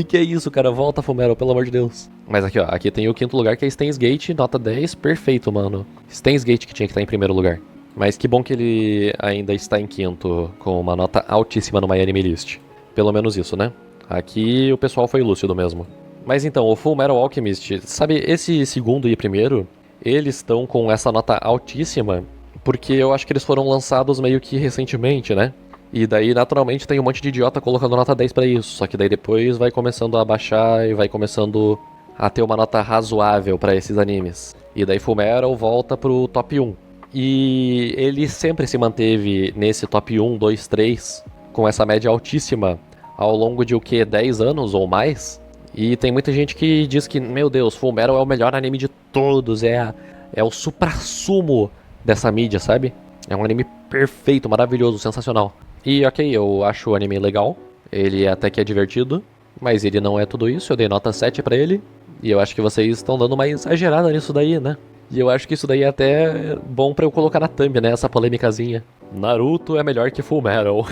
Que é isso, cara? Volta, Fullmetal, pelo amor de Deus. Mas aqui, ó, aqui tem o quinto lugar que é Steins Gate, nota 10, perfeito, mano. Steins Gate que tinha que estar em primeiro lugar. Mas que bom que ele ainda está em quinto, com uma nota altíssima no My Anime List. Pelo menos isso, né? Aqui o pessoal foi lúcido mesmo. Mas então, o Fullmetal Alchemist, sabe, esse segundo e primeiro, eles estão com essa nota altíssima, porque eu acho que eles foram lançados meio que recentemente, né? E daí, naturalmente, tem um monte de idiota colocando nota 10 pra isso. Só que daí depois vai começando a baixar e vai começando a ter uma nota razoável pra esses animes. E daí Fullmetal volta pro top 1. E ele sempre se manteve nesse top 1, 2, 3, com essa média altíssima, ao longo de o que, 10 anos ou mais? E tem muita gente que diz que, meu Deus, Fullmetal é o melhor anime de todos, é o suprassumo dessa mídia, sabe? É um anime perfeito, maravilhoso, sensacional. E ok, eu acho o anime legal, ele até que é divertido, mas ele não é tudo isso, eu dei nota 7 pra ele, e eu acho que vocês estão dando uma exagerada nisso daí, né? E eu acho que isso daí é até bom pra eu colocar na thumb, né? Essa polêmicazinha. Naruto é melhor que Fullmetal.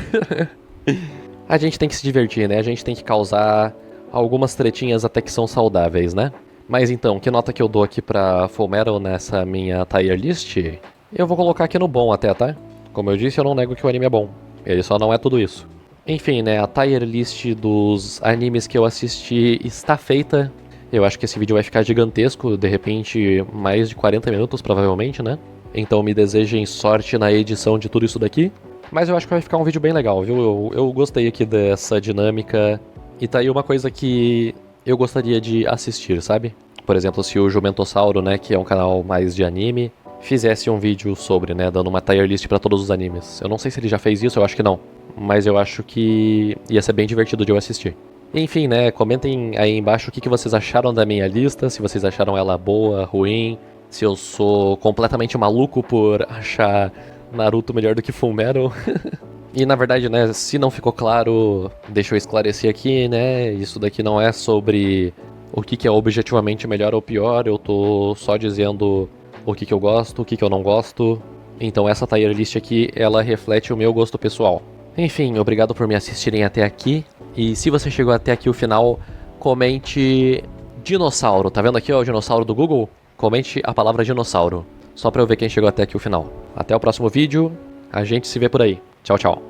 A gente tem que se divertir, né? A gente tem que causar algumas tretinhas até que são saudáveis, né? Mas então, que nota que eu dou aqui pra Fullmetal nessa minha tier list? Eu vou colocar aqui no bom até, tá? Como eu disse, eu não nego que o anime é bom. Ele só não é tudo isso. Enfim, né? A tier list dos animes que eu assisti está feita. Eu acho que esse vídeo vai ficar gigantesco, de repente mais de 40 minutos provavelmente, né? Então me desejem sorte na edição de tudo isso daqui. Mas eu acho que vai ficar um vídeo bem legal, viu? Eu gostei aqui dessa dinâmica. E tá aí uma coisa que eu gostaria de assistir, sabe? Por exemplo, se o Jumentossauro, né, que é um canal mais de anime, fizesse um vídeo sobre, né, dando uma tier list pra todos os animes. Eu não sei se ele já fez isso, eu acho que não. Mas eu acho que ia ser bem divertido de eu assistir. Enfim, né, comentem aí embaixo o que vocês acharam da minha lista, se vocês acharam ela boa, ruim, se eu sou completamente maluco por achar Naruto melhor do que Fullmetal. E na verdade, né, se não ficou claro, deixa eu esclarecer aqui, né, isso daqui não é sobre o que é objetivamente melhor ou pior, eu tô só dizendo o que eu gosto, o que eu não gosto. Então essa tier list aqui, ela reflete o meu gosto pessoal. Enfim, obrigado por me assistirem até aqui. E se você chegou até aqui o final, comente dinossauro. Tá vendo aqui, ó, o dinossauro do Google? Comente a palavra dinossauro, só pra eu ver quem chegou até aqui o final. Até o próximo vídeo, a gente se vê por aí. Tchau, tchau.